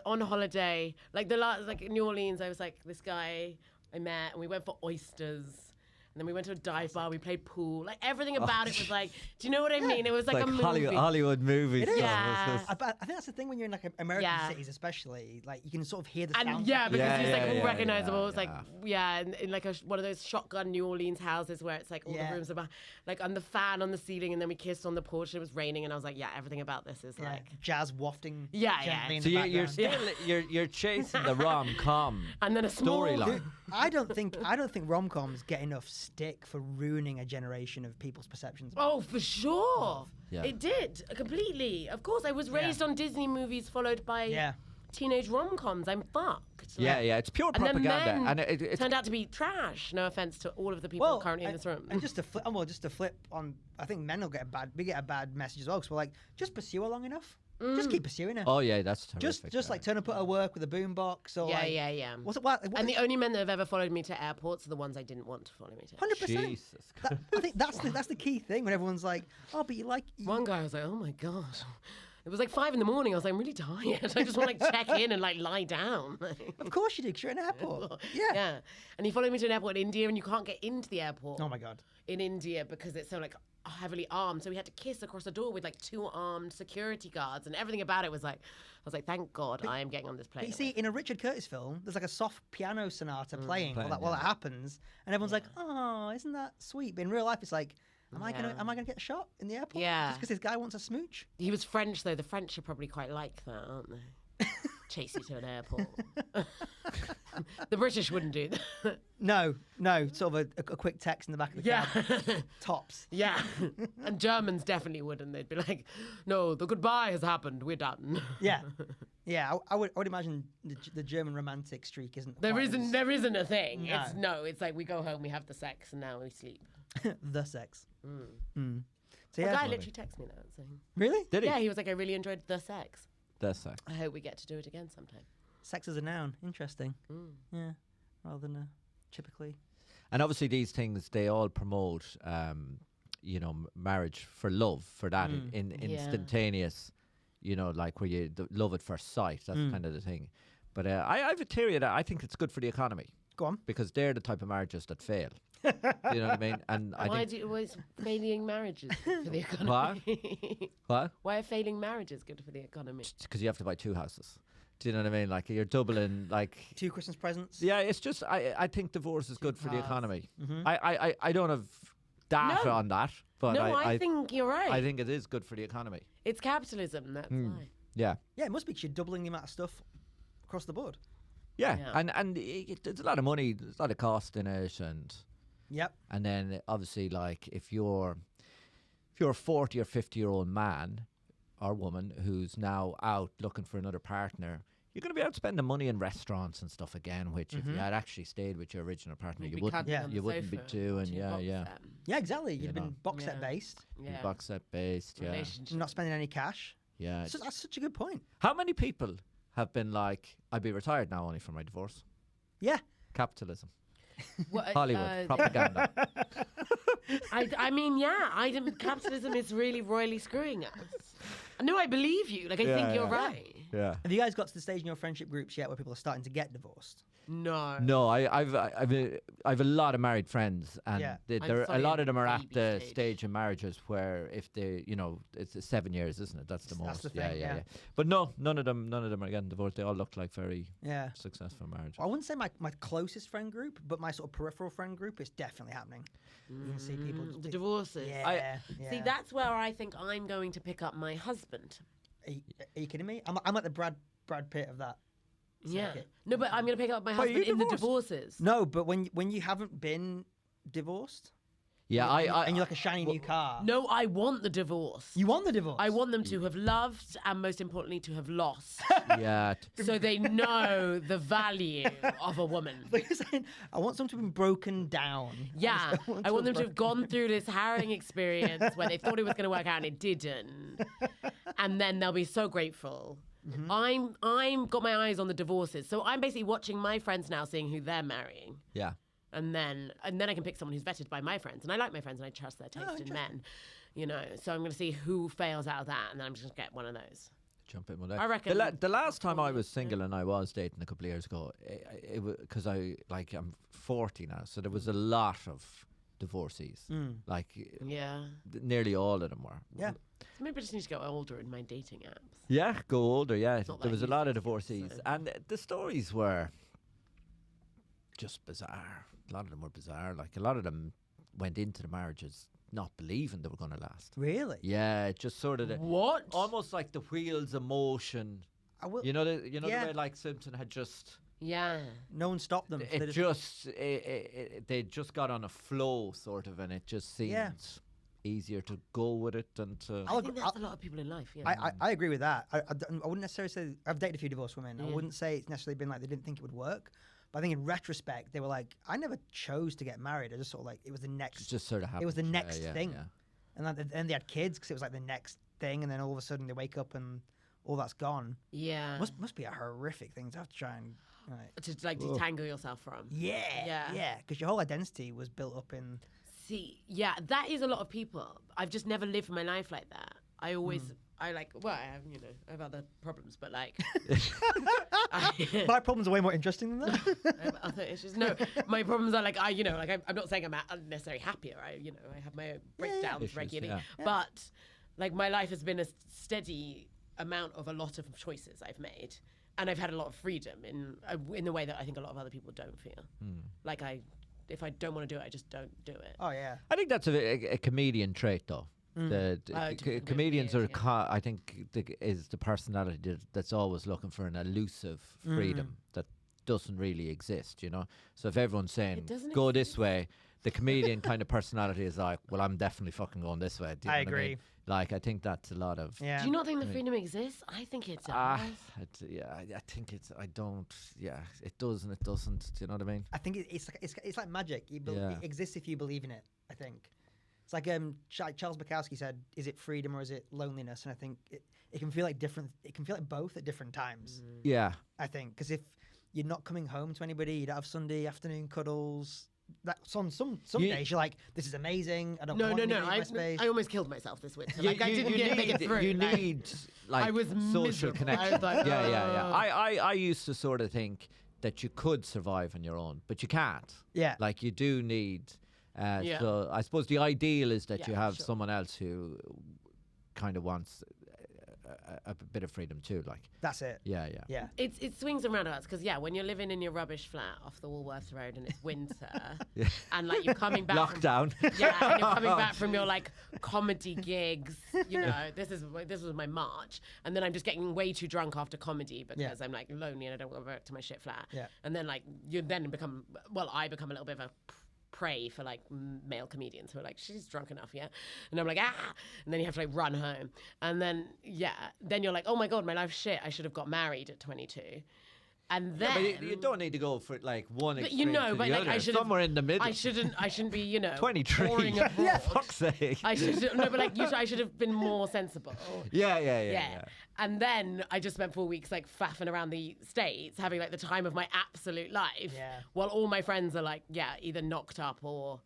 [SPEAKER 2] on holiday, like in New Orleans. I was like this guy I met, and we went for oysters. And then we went to a dive bar, we played pool. Like, everything about it was like, do you know what I mean? It was like a movie.
[SPEAKER 3] Hollywood movies.
[SPEAKER 1] It is.
[SPEAKER 2] Yeah.
[SPEAKER 1] I think that's the thing when you're in like American cities, especially. Like, you can sort of hear the sound.
[SPEAKER 2] And because it's like all recognizable. It's like, in like one of those shotgun New Orleans houses where it's like all the rooms are like on the fan on the ceiling, and then we kissed on the porch and it was raining, and I was like, everything about this is like
[SPEAKER 1] jazz wafting.
[SPEAKER 2] Yeah.
[SPEAKER 3] So you're chasing the rom-com
[SPEAKER 2] and then a
[SPEAKER 3] storyline.
[SPEAKER 1] I don't think rom-coms get enough stick for ruining a generation of people's perceptions.
[SPEAKER 2] Oh, for sure.
[SPEAKER 3] Yeah.
[SPEAKER 2] It did completely. Of course, I was raised on Disney movies followed by teenage rom-coms. I'm fucked.
[SPEAKER 3] It's pure propaganda,
[SPEAKER 2] and
[SPEAKER 3] and it
[SPEAKER 2] turned out to be trash. No offense to all of the people currently in this room.
[SPEAKER 1] And just to flip on, I think men will get a bad message as well, because we're like, just pursue her long enough. Just keep pursuing her.
[SPEAKER 3] Oh yeah, that's terrific.
[SPEAKER 1] Just like turn up at her work with a boombox or
[SPEAKER 2] yeah.
[SPEAKER 1] What's it? What,
[SPEAKER 2] and the only men that have ever followed me to airports are the ones I didn't want to follow me to.
[SPEAKER 1] 100%.
[SPEAKER 3] Jesus.
[SPEAKER 1] I think that's the key thing when everyone's like, oh, but you like.
[SPEAKER 2] One guy was like, oh my god. It was like 5 a.m. I was like, I'm really tired. I just want to like check in and like lie down.
[SPEAKER 1] Of course you do, 'cause you're in an airport.
[SPEAKER 2] Yeah. And he followed me to an airport in India, and you can't get into the airport.
[SPEAKER 1] Oh my god.
[SPEAKER 2] In India because it's so like heavily armed, so we had to kiss across the door with like 2 armed security guards, and everything about it was like, I was like, thank God I am getting on this plane.
[SPEAKER 1] But you see, in a Richard Curtis film, there's like a soft piano sonata playing while that happens, and everyone's like, oh, isn't that sweet? But in real life, it's like, am I gonna get shot in the airport?
[SPEAKER 2] Yeah.
[SPEAKER 1] Just because this guy wants a smooch?
[SPEAKER 2] He was French though. The French are probably quite like that, aren't they? chase you to an airport. The British wouldn't do that.
[SPEAKER 1] No, sort of a quick text in the back of the cab. Tops.
[SPEAKER 2] Yeah. And Germans definitely wouldn't. They'd be like, no, the goodbye has happened. We're done.
[SPEAKER 1] Yeah. Yeah, I would imagine the German romantic streak isn't.
[SPEAKER 2] There isn't a thing.
[SPEAKER 1] No.
[SPEAKER 2] It's like we go home, we have the sex, and now we sleep.
[SPEAKER 1] The sex. So
[SPEAKER 2] A
[SPEAKER 1] yeah.
[SPEAKER 2] guy literally texted me that saying.
[SPEAKER 1] Really?
[SPEAKER 3] Did he?
[SPEAKER 2] Yeah, he was like, I really enjoyed the sex.
[SPEAKER 3] That's sex.
[SPEAKER 2] I hope we get to do it again sometime.
[SPEAKER 1] Sex as a noun. Interesting. Yeah. Rather than typically.
[SPEAKER 3] And obviously these things, they all promote, marriage for love, for that instantaneous, like where you love at first sight. That's kind of the thing. But I have a theory that I think it's good for the economy.
[SPEAKER 1] Go on.
[SPEAKER 3] Because they're the type of marriages that fail. You know what I mean? And
[SPEAKER 2] Why is failing marriages good for the economy?
[SPEAKER 3] What?
[SPEAKER 2] Why are failing marriages good for the economy?
[SPEAKER 3] Because you have to buy 2 houses. Do you know what I mean? Like you're doubling, like
[SPEAKER 1] 2 Christmas presents.
[SPEAKER 3] Yeah, it's just I think divorce is good for the economy.
[SPEAKER 1] Mm-hmm.
[SPEAKER 3] I don't have data on that, but
[SPEAKER 2] I think you're right.
[SPEAKER 3] I think it is good for the economy.
[SPEAKER 2] It's capitalism. That's why.
[SPEAKER 3] Yeah.
[SPEAKER 1] Yeah, it must be 'cause you're doubling the amount of stuff across the board.
[SPEAKER 3] Yeah,
[SPEAKER 2] Yeah.
[SPEAKER 3] and there's a lot of money, there's a lot of cost in it, and then obviously like if you're a 40 or 50-year-old man or woman who's now out looking for another partner, you're going to be out spending money in restaurants and stuff again, which if you had actually stayed with your original partner, you wouldn't be doing.
[SPEAKER 1] Yeah, exactly. You'd been box set based.
[SPEAKER 2] Yeah.
[SPEAKER 3] Box set based. Yeah.
[SPEAKER 2] Relationship.
[SPEAKER 1] Not spending any cash.
[SPEAKER 3] Yeah.
[SPEAKER 1] So that's such a good point.
[SPEAKER 3] How many people have been like, I'd be retired now only for my divorce?
[SPEAKER 1] Yeah.
[SPEAKER 3] Capitalism.
[SPEAKER 2] Well,
[SPEAKER 3] Hollywood. Propaganda.
[SPEAKER 2] I mean, capitalism is really royally screwing us. No, I believe you. Like, I think you're right.
[SPEAKER 3] Yeah.
[SPEAKER 1] Have you guys got to the stage in your friendship groups yet where people are starting to get divorced?
[SPEAKER 3] No, I've a lot of married friends, and a lot of them are at the stage in marriages where if they, it's 7 years, isn't it? That's the most.
[SPEAKER 1] That's the thing, yeah.
[SPEAKER 3] But no, none of them are getting divorced. They all look like very successful marriages.
[SPEAKER 1] I wouldn't say my closest friend group, but my sort of peripheral friend group is definitely happening. You can see people.
[SPEAKER 2] The divorces.
[SPEAKER 1] Yeah.
[SPEAKER 2] See, that's where I think I'm going to pick up my husband.
[SPEAKER 1] Are you kidding me? I'm like the Brad Pitt of that.
[SPEAKER 2] Yeah.
[SPEAKER 1] circuit.
[SPEAKER 2] No, but I'm going to pick up my husband in the divorces.
[SPEAKER 1] No, but when you haven't been divorced,
[SPEAKER 3] Yeah,
[SPEAKER 1] and you're like a shiny new car.
[SPEAKER 2] No, I want the divorce.
[SPEAKER 1] You want the divorce?
[SPEAKER 2] I want them to have loved and most importantly to have lost.
[SPEAKER 3] yeah.
[SPEAKER 2] So they know the value of a woman.
[SPEAKER 1] Like you're saying, I want someone to be broken down.
[SPEAKER 2] Yeah, I want them to have gone through this harrowing experience where they thought it was going to work out and it didn't. And then they'll be so grateful. Mm-hmm. I'm got my eyes on the divorces. So I'm basically watching my friends now, seeing who they're marrying.
[SPEAKER 3] Yeah.
[SPEAKER 2] And then I can pick someone who's vetted by my friends. And I like my friends and I trust their taste in men. So I'm going to see who fails out of that. And then I'm just going to get one of those.
[SPEAKER 3] Jump in with that.
[SPEAKER 2] I reckon.
[SPEAKER 3] The last time I was single and I was dating a couple of years ago, it was because I'm 40 now. So there was a lot of divorcees. Nearly all of them were.
[SPEAKER 1] Yeah.
[SPEAKER 2] So maybe I just need to go older in my dating apps.
[SPEAKER 3] Yeah, go older, yeah.
[SPEAKER 2] Not
[SPEAKER 3] There
[SPEAKER 2] like
[SPEAKER 3] was a
[SPEAKER 2] you
[SPEAKER 3] lot of
[SPEAKER 2] said,
[SPEAKER 3] divorcees.
[SPEAKER 2] so.
[SPEAKER 3] And the stories were just bizarre. A lot of them were bizarre. Like, a lot of them went into the marriages not believing they were going to last.
[SPEAKER 1] Really?
[SPEAKER 3] Yeah, it just sort of...
[SPEAKER 2] What?
[SPEAKER 3] Almost like the wheels of motion.
[SPEAKER 1] I will.
[SPEAKER 3] The way, like, Simpson had just...
[SPEAKER 2] Yeah.
[SPEAKER 1] No one stopped them.
[SPEAKER 3] They just got on a flow, sort of, and it just seemed easier to go with it than to...
[SPEAKER 2] I think that's a lot of people in life, yeah.
[SPEAKER 1] I agree with that. I wouldn't necessarily say... I've dated a few divorced women. I wouldn't say it's necessarily been like they didn't think it would work. But I think in retrospect, they were like, I never chose to get married. I just sort of like, it was the next...
[SPEAKER 3] It just sort of happened.
[SPEAKER 1] It was the next thing.
[SPEAKER 3] Yeah.
[SPEAKER 1] And then they had kids because it was like the next thing. And then all of a sudden they wake up and all that's gone.
[SPEAKER 2] Yeah.
[SPEAKER 1] Must be a horrific thing to have to try and...
[SPEAKER 2] To detangle yourself from.
[SPEAKER 1] Yeah. Because your whole identity was built up in...
[SPEAKER 2] See, yeah, that is a lot of people. I've just never lived my life like that. I always... I have other problems, but like...
[SPEAKER 1] My problems are way more interesting than that.
[SPEAKER 2] I think it's just, no, my problems are like, I'm not saying I'm unnecessarily happier. I have my own breakdowns regularly. Yeah. But like my life has been a steady amount of a lot of choices I've made. And I've had a lot of freedom in the way that I think a lot of other people don't feel. Like if I don't want to do it, I just don't do it.
[SPEAKER 1] Oh, yeah.
[SPEAKER 3] I think that's a comedian trait, though. Comedians are,
[SPEAKER 2] yeah.
[SPEAKER 3] I think, is the personality that's always looking for an elusive freedom that doesn't really exist, you know? So if everyone's saying, go this way, the comedian kind of personality is like, well, I'm definitely fucking going this way. Do you know
[SPEAKER 1] I
[SPEAKER 3] what
[SPEAKER 1] agree.
[SPEAKER 3] I mean? Like, I think that's a lot of...
[SPEAKER 1] Yeah.
[SPEAKER 2] Do you not think the freedom exists? I think it does.
[SPEAKER 3] I think it's... I don't... Yeah, it does and it doesn't. Do you know what I mean?
[SPEAKER 1] I think it's like magic. It exists if you believe in it, I think. It's like Charles Bukowski said, is it freedom or is it loneliness? And I think it can feel like different. It can feel like both at different times.
[SPEAKER 3] Yeah.
[SPEAKER 1] I think because if you're not coming home to anybody, you don't have Sunday afternoon cuddles. That's on some days you're like, this is amazing. I don't want anybody in my space.
[SPEAKER 2] I almost killed myself this winter. Like I didn't make it through.
[SPEAKER 3] You need like
[SPEAKER 2] I was
[SPEAKER 3] social
[SPEAKER 2] miserable.
[SPEAKER 3] connection.
[SPEAKER 2] I was like,
[SPEAKER 3] yeah. I used to sort of think that you could survive on your own, but you can't.
[SPEAKER 1] Yeah.
[SPEAKER 3] Like you do need. So I suppose the ideal is that you have
[SPEAKER 2] sure.
[SPEAKER 3] someone else who kind of wants a bit of freedom too. Like
[SPEAKER 1] That's it.
[SPEAKER 3] Yeah.
[SPEAKER 2] It swings around us because when you're living in your rubbish flat off the Woolworths Road and it's winter and like you're coming back
[SPEAKER 3] lockdown.
[SPEAKER 2] and you're coming back from your like comedy gigs. You know, this was my March, and then I'm just getting way too drunk after comedy because I'm like lonely and I don't go back to my shit flat.
[SPEAKER 1] Yeah.
[SPEAKER 2] And then like I become a little bit of a prey for like male comedians who are like, she's drunk enough, and I'm like, and then you have to like run home, and then you're like, oh my god, my life's shit, I should have got married at 22. And then
[SPEAKER 3] but you don't need to go for like one
[SPEAKER 2] but
[SPEAKER 3] extreme to
[SPEAKER 2] but
[SPEAKER 3] the
[SPEAKER 2] like
[SPEAKER 3] other.
[SPEAKER 2] I should
[SPEAKER 3] Somewhere in the middle.
[SPEAKER 2] I shouldn't be
[SPEAKER 3] 23.
[SPEAKER 2] pouring abroad.
[SPEAKER 3] Fuck's sake.
[SPEAKER 2] I should but like I should have been more sensible.
[SPEAKER 3] Yeah.
[SPEAKER 2] And then I just spent 4 weeks like faffing around the States, having like the time of my absolute life.
[SPEAKER 1] Yeah.
[SPEAKER 2] While all my friends are like, either knocked up or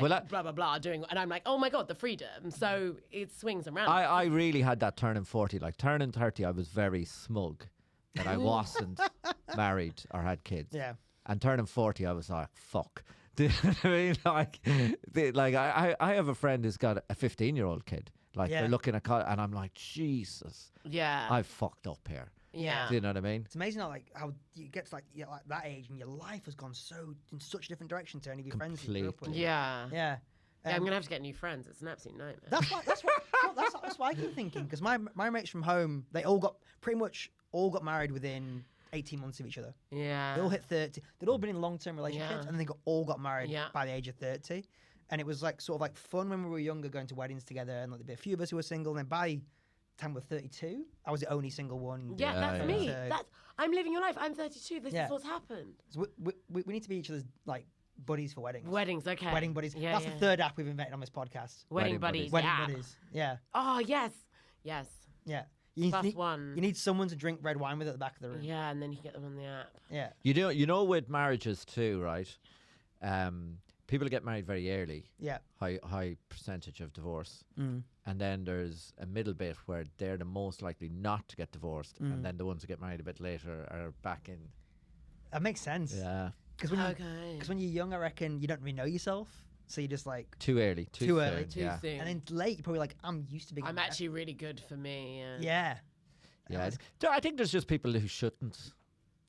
[SPEAKER 3] Well,
[SPEAKER 2] blah blah blah doing, and I'm like, oh my god, the freedom. So it swings around.
[SPEAKER 3] I really had that turning 40. Like turning 30, I was very smug that I wasn't married or had kids.
[SPEAKER 1] Yeah.
[SPEAKER 3] And turning 40, I was like, fuck. Do you know what I mean? I have a friend who's got a 15-year-old kid. Like they're looking at, and I'm like, Jesus.
[SPEAKER 2] Yeah.
[SPEAKER 3] I fucked up here.
[SPEAKER 2] Yeah.
[SPEAKER 3] Do you know what I mean?
[SPEAKER 1] It's amazing how you get to like that age and your life has gone in such a different direction to any of your friends you grew up with.
[SPEAKER 2] Yeah.
[SPEAKER 1] Yeah.
[SPEAKER 2] I'm gonna have to get new friends. It's an absolute nightmare.
[SPEAKER 1] That's why I keep thinking, because my mates from home, they pretty much all got married within 18 months of each other.
[SPEAKER 2] Yeah.
[SPEAKER 1] They all hit 30. They'd all been in long-term relationships, and then they all got married by the age of 30. And it was like sort of like fun when we were younger, going to weddings together, and like there'd be a few of us who were single. And then by the time we're 32, I was the only single one.
[SPEAKER 2] Yeah, that's me. I'm living your life. I'm 32. This is what's happened.
[SPEAKER 1] So we need to be each other's like buddies for weddings.
[SPEAKER 2] Weddings, okay.
[SPEAKER 1] Wedding buddies. That's the third app we've invented on this podcast.
[SPEAKER 2] Wedding buddies.
[SPEAKER 1] Wedding buddies. Yeah.
[SPEAKER 2] Oh yes.
[SPEAKER 1] Yeah.
[SPEAKER 2] One.
[SPEAKER 1] You need someone to drink red wine with at the back of the room.
[SPEAKER 2] Yeah, and then you get them on the app.
[SPEAKER 1] Yeah.
[SPEAKER 3] You know with marriages too, right? People get married very early.
[SPEAKER 1] Yeah.
[SPEAKER 3] High percentage of divorce.
[SPEAKER 1] Mm.
[SPEAKER 3] And then there's a middle bit where they're the most likely not to get divorced. And then the ones who get married a bit later are back in.
[SPEAKER 1] That makes sense.
[SPEAKER 3] Yeah.
[SPEAKER 1] Because when you're young, I reckon you don't really know yourself. So you're just like...
[SPEAKER 3] Too early. Too
[SPEAKER 1] early.
[SPEAKER 2] Too soon.
[SPEAKER 1] And then late, you're probably like, I'm used to being...
[SPEAKER 2] I'm actually really good for me.
[SPEAKER 1] Yeah.
[SPEAKER 3] I think there's just people who shouldn't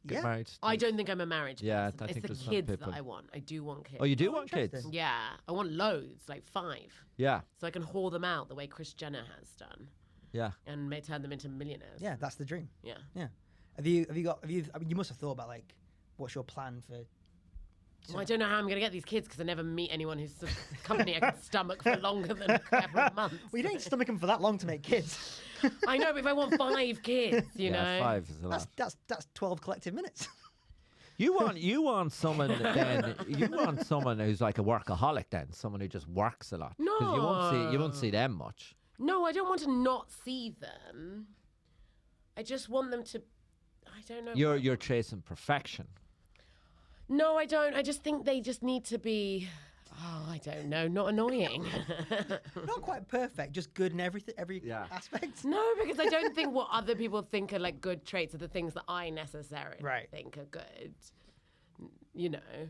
[SPEAKER 3] get married.
[SPEAKER 2] I don't think I'm a marriage person.
[SPEAKER 3] I think
[SPEAKER 2] it's the
[SPEAKER 3] there's some
[SPEAKER 2] kids
[SPEAKER 3] people.
[SPEAKER 2] that I want. I do want kids.
[SPEAKER 3] Oh, you do want kids?
[SPEAKER 1] interesting.
[SPEAKER 2] Yeah. I want loads, like 5.
[SPEAKER 3] Yeah.
[SPEAKER 2] So I can haul them out the way Kris Jenner has done.
[SPEAKER 3] Yeah.
[SPEAKER 2] And turn them into millionaires.
[SPEAKER 1] Yeah, that's the dream.
[SPEAKER 2] Yeah.
[SPEAKER 1] Yeah. You must have thought about like, what's your plan for...
[SPEAKER 2] Well, I don't know how I'm going to get these kids because I never meet anyone whose company I can stomach for longer than a couple of months.
[SPEAKER 1] Well, you don't stomach them for that long to make kids.
[SPEAKER 2] I know, but if I want 5 kids, you know.
[SPEAKER 3] 5 is a lot.
[SPEAKER 1] That's 12 collective minutes.
[SPEAKER 3] You want someone then. You want someone who's like a workaholic then, someone who just works a lot.
[SPEAKER 2] No.
[SPEAKER 3] Because you won't see them much.
[SPEAKER 2] No, I don't want to not see them. I just want them to. I don't know.
[SPEAKER 3] You're chasing perfection.
[SPEAKER 2] No, I don't. I just think they just need to be. Oh, I don't know. Not annoying.
[SPEAKER 1] Not quite perfect, just good in every aspect.
[SPEAKER 2] No, because I don't think what other people think are like good traits are the things that I necessarily think are good. You know,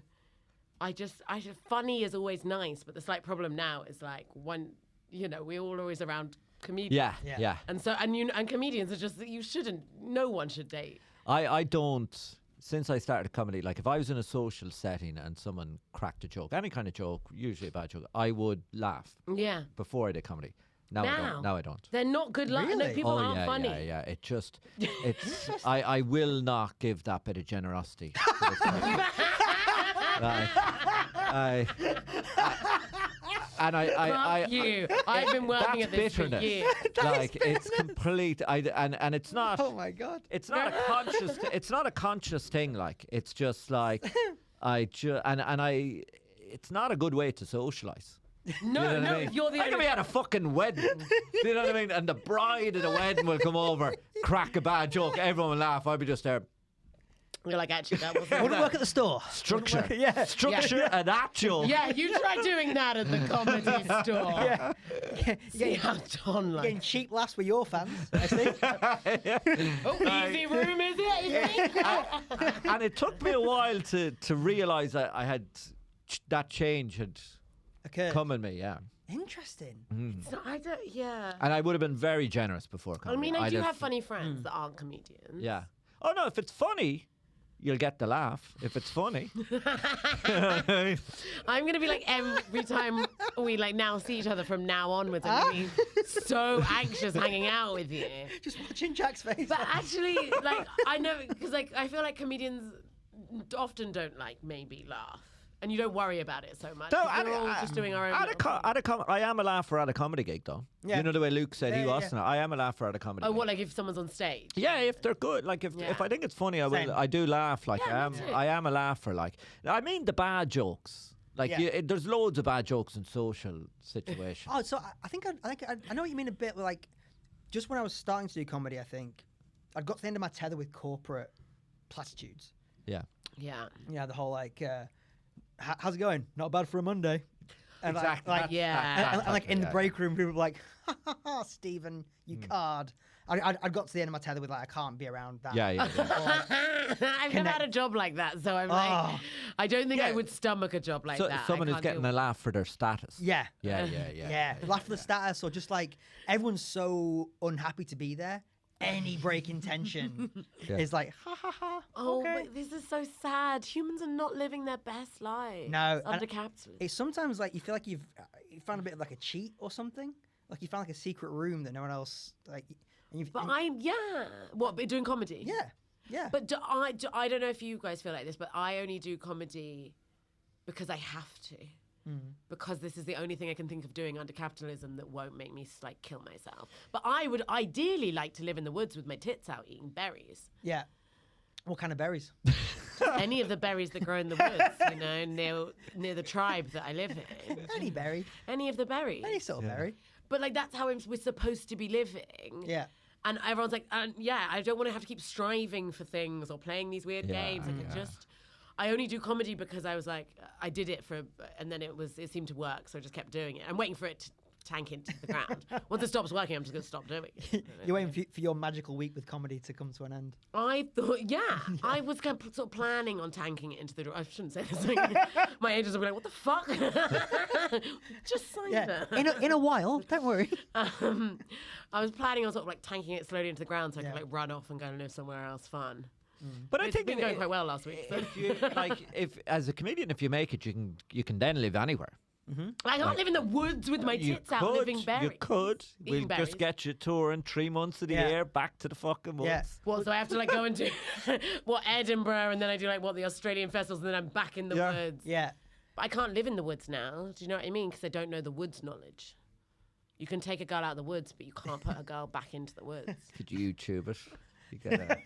[SPEAKER 2] I just funny is always nice, but the slight problem now is like we're all always around comedians.
[SPEAKER 3] Yeah.
[SPEAKER 2] And so and comedians are just that you shouldn't. No one should date.
[SPEAKER 3] I don't. Since I started comedy, like if I was in a social setting and someone cracked a joke, any kind of joke, usually a bad joke, I would laugh.
[SPEAKER 2] Yeah.
[SPEAKER 3] Before I did comedy. Now I don't. Now I don't.
[SPEAKER 2] They're not good luck.
[SPEAKER 1] Really?
[SPEAKER 2] No, people aren't
[SPEAKER 3] yeah,
[SPEAKER 2] funny.
[SPEAKER 3] Yeah. It's. I will not give that bit of generosity. To this person.
[SPEAKER 2] Fuck you. I've been working at this
[SPEAKER 3] bitterness.
[SPEAKER 2] for years.
[SPEAKER 3] Like it's complete. And it's not.
[SPEAKER 1] Oh my God.
[SPEAKER 3] It's not a conscious. It's not a conscious thing. Like it's just like It's not a good way to socialize.
[SPEAKER 2] No,
[SPEAKER 3] you know
[SPEAKER 2] no,
[SPEAKER 3] I mean?
[SPEAKER 2] you're the
[SPEAKER 3] I could be at a fucking wedding. Do you know what I mean? And the bride at the wedding will come over, crack a bad joke, everyone will laugh. I'll be just there.
[SPEAKER 2] You're like, actually, that wasn't.
[SPEAKER 1] Wouldn't work at the store.
[SPEAKER 3] Structure.
[SPEAKER 1] Yeah.
[SPEAKER 3] Structure and that joke.
[SPEAKER 2] Yeah, you try doing that at the comedy store.
[SPEAKER 1] Yeah.
[SPEAKER 2] See how Don like.
[SPEAKER 1] Getting cheap laughs with your fans, I see.
[SPEAKER 2] Oh, easy room, is it?
[SPEAKER 3] And it took me a while to realise that I had that change had
[SPEAKER 1] Occurred.
[SPEAKER 3] come in me. Yeah.
[SPEAKER 1] Interesting.
[SPEAKER 2] It's not, I don't. Yeah.
[SPEAKER 3] And I would have been very generous before
[SPEAKER 2] I
[SPEAKER 3] comedy.
[SPEAKER 2] mean, I
[SPEAKER 3] I'd
[SPEAKER 2] do have funny friends that aren't comedians.
[SPEAKER 3] Yeah. Oh no, if it's funny, you'll get the laugh. If it's funny.
[SPEAKER 2] I'm gonna be like every time we like now see each other from now onwards, I'm gonna be so anxious hanging out with you.
[SPEAKER 1] Just watching Jack's face.
[SPEAKER 2] But actually, like I know because like I feel like comedians often don't like maybe laugh, and you don't worry about it so much.
[SPEAKER 3] No,
[SPEAKER 2] We're all just doing our own.
[SPEAKER 3] I am a laugher at a comedy gig, though.
[SPEAKER 1] Yeah.
[SPEAKER 3] You know the way Luke said he
[SPEAKER 1] Yeah,
[SPEAKER 3] wasn't. I am a laugher at a comedy
[SPEAKER 2] Oh,
[SPEAKER 3] gig.
[SPEAKER 2] what like if someone's on stage?
[SPEAKER 3] Yeah, if they're good, like if I think it's funny, I
[SPEAKER 1] Same.
[SPEAKER 3] will. I do laugh. Like
[SPEAKER 2] Yeah, me too.
[SPEAKER 3] I am a laugher. Like I mean the bad jokes. Like
[SPEAKER 1] Yeah.
[SPEAKER 3] there's loads of bad jokes in social situations.
[SPEAKER 1] Oh, so I think I know what you mean a bit. Like, just when I was starting to do comedy, I think I'd got to the end of my tether with corporate platitudes.
[SPEAKER 3] Yeah.
[SPEAKER 2] Yeah.
[SPEAKER 1] Yeah, the whole like, how's it going? Not bad for a Monday. And
[SPEAKER 3] Exactly.
[SPEAKER 1] Like,
[SPEAKER 3] That's-
[SPEAKER 2] yeah.
[SPEAKER 1] and like in the
[SPEAKER 3] yeah,
[SPEAKER 1] break room, people were like, ha ha ha, Stephen, you card. I got to the end of my tether with like, I can't be around that.
[SPEAKER 3] Yeah.
[SPEAKER 1] Or, like,
[SPEAKER 2] I've never had a job like that, so I'm like, I don't think I would stomach a job like
[SPEAKER 3] So
[SPEAKER 2] that.
[SPEAKER 3] someone
[SPEAKER 2] I
[SPEAKER 3] who's
[SPEAKER 2] can't
[SPEAKER 3] getting
[SPEAKER 2] do
[SPEAKER 3] a laugh for their status.
[SPEAKER 1] yeah.
[SPEAKER 3] Yeah.
[SPEAKER 1] Laugh for the status, or just like everyone's so unhappy to be there. Any break in tension is like, ha ha ha.
[SPEAKER 2] Oh,
[SPEAKER 1] okay.
[SPEAKER 2] but this is so sad. Humans are not living their best lives.
[SPEAKER 1] No,
[SPEAKER 2] under
[SPEAKER 1] and
[SPEAKER 2] capitalism.
[SPEAKER 1] It's sometimes like you feel like you found a bit of like a cheat or something. Like you found like a secret room that no one else like.
[SPEAKER 2] But what? But doing comedy?
[SPEAKER 1] Yeah.
[SPEAKER 2] But I don't know if you guys feel like this, but I only do comedy because I have to. Because this is the only thing I can think of doing under capitalism that won't make me like kill myself. But I would ideally like to live in the woods with my tits out eating berries.
[SPEAKER 1] Yeah. What kind of berries?
[SPEAKER 2] Any of the berries that grow in the woods, you know, near the tribe that I live in.
[SPEAKER 1] Any berry.
[SPEAKER 2] Any of the berries.
[SPEAKER 1] Any sort of berry.
[SPEAKER 2] But like that's how we're supposed to be living.
[SPEAKER 1] Yeah.
[SPEAKER 2] And everyone's like, I don't want to have to keep striving for things or playing these weird games. I only do comedy because I was like, I did it and then it seemed to work, so I just kept doing it. I'm waiting for it to tank into the ground. Once it stops working, I'm just going to stop doing it.
[SPEAKER 1] You're waiting for your magical week with comedy to come to an end.
[SPEAKER 2] I thought, I was kind of sort of planning on tanking it into the. I shouldn't say this. My agents will be like, "What the fuck?" Just sign it.
[SPEAKER 1] In a while, don't worry.
[SPEAKER 2] I was planning on sort of like tanking it slowly into the ground so I could like run off and go and live somewhere else fun.
[SPEAKER 3] But I
[SPEAKER 2] It's
[SPEAKER 3] think
[SPEAKER 2] been going quite well last week. So.
[SPEAKER 3] if as a comedian, if you make it, you can then live anywhere.
[SPEAKER 2] I can't live in the woods with my tits out living berries.
[SPEAKER 3] You could.
[SPEAKER 2] Eating
[SPEAKER 3] We'll
[SPEAKER 2] berries.
[SPEAKER 3] just get you touring 3 months of the year back to the fucking woods.
[SPEAKER 1] Yeah.
[SPEAKER 2] What, so I have to like go and do Edinburgh and then I do like the Australian festivals and then I'm back in the woods.
[SPEAKER 1] Yeah.
[SPEAKER 2] But I can't live in the woods now. Do you know what I mean? Because I don't know the woods knowledge. You can take a girl out of the woods, but you can't put a girl back into the woods.
[SPEAKER 3] Could you YouTube it? You gotta...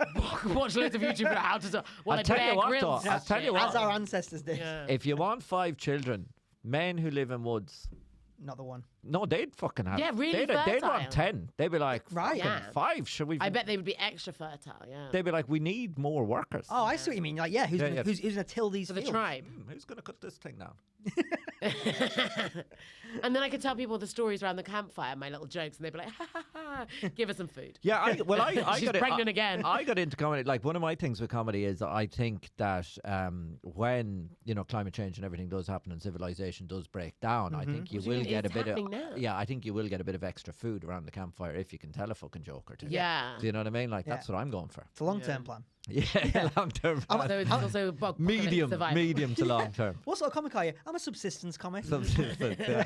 [SPEAKER 2] Watch loads of YouTube about how to.
[SPEAKER 3] I'll tell you what, though. I'll tell you what.
[SPEAKER 1] As our ancestors did.
[SPEAKER 2] Yeah.
[SPEAKER 3] If you want 5 children, men who live in woods,
[SPEAKER 1] Not the one.
[SPEAKER 3] no, they'd fucking have.
[SPEAKER 2] Yeah, really
[SPEAKER 3] They'd
[SPEAKER 2] fertile.
[SPEAKER 3] want 10. They'd be like,
[SPEAKER 1] Right.
[SPEAKER 3] fucking
[SPEAKER 2] Yeah.
[SPEAKER 3] 5. Should we?
[SPEAKER 2] I bet they would be extra fertile. Yeah.
[SPEAKER 3] They'd be like, we need more workers.
[SPEAKER 1] Oh, I see what you mean. Like, who's gonna till these
[SPEAKER 2] For the
[SPEAKER 1] fields?
[SPEAKER 2] tribe.
[SPEAKER 3] Who's gonna cut this thing down?
[SPEAKER 2] And then I could tell people the stories around the campfire, my little jokes, and they'd be like, ha ha ha, give us some food.
[SPEAKER 3] Yeah, I
[SPEAKER 2] She's
[SPEAKER 3] got
[SPEAKER 2] pregnant again.
[SPEAKER 3] I got into comedy. Like one of my things with comedy is I think that when climate change and everything does happen and civilization does break down, I think you
[SPEAKER 2] What do you
[SPEAKER 3] will
[SPEAKER 2] mean?
[SPEAKER 3] get a
[SPEAKER 2] It's
[SPEAKER 3] bit of
[SPEAKER 2] happening now.
[SPEAKER 3] yeah. I think you will get a bit of extra food around the campfire if you can tell a fucking joke or two.
[SPEAKER 2] Yeah.
[SPEAKER 3] Do you know what I mean? Like that's what I'm going for.
[SPEAKER 1] It's a long-term plan.
[SPEAKER 3] Yeah, long term.
[SPEAKER 2] So it's also
[SPEAKER 3] Medium
[SPEAKER 2] survival.
[SPEAKER 3] to long term.
[SPEAKER 1] What sort of comic are you? I'm a subsistence comic.
[SPEAKER 3] Subsistence, yeah.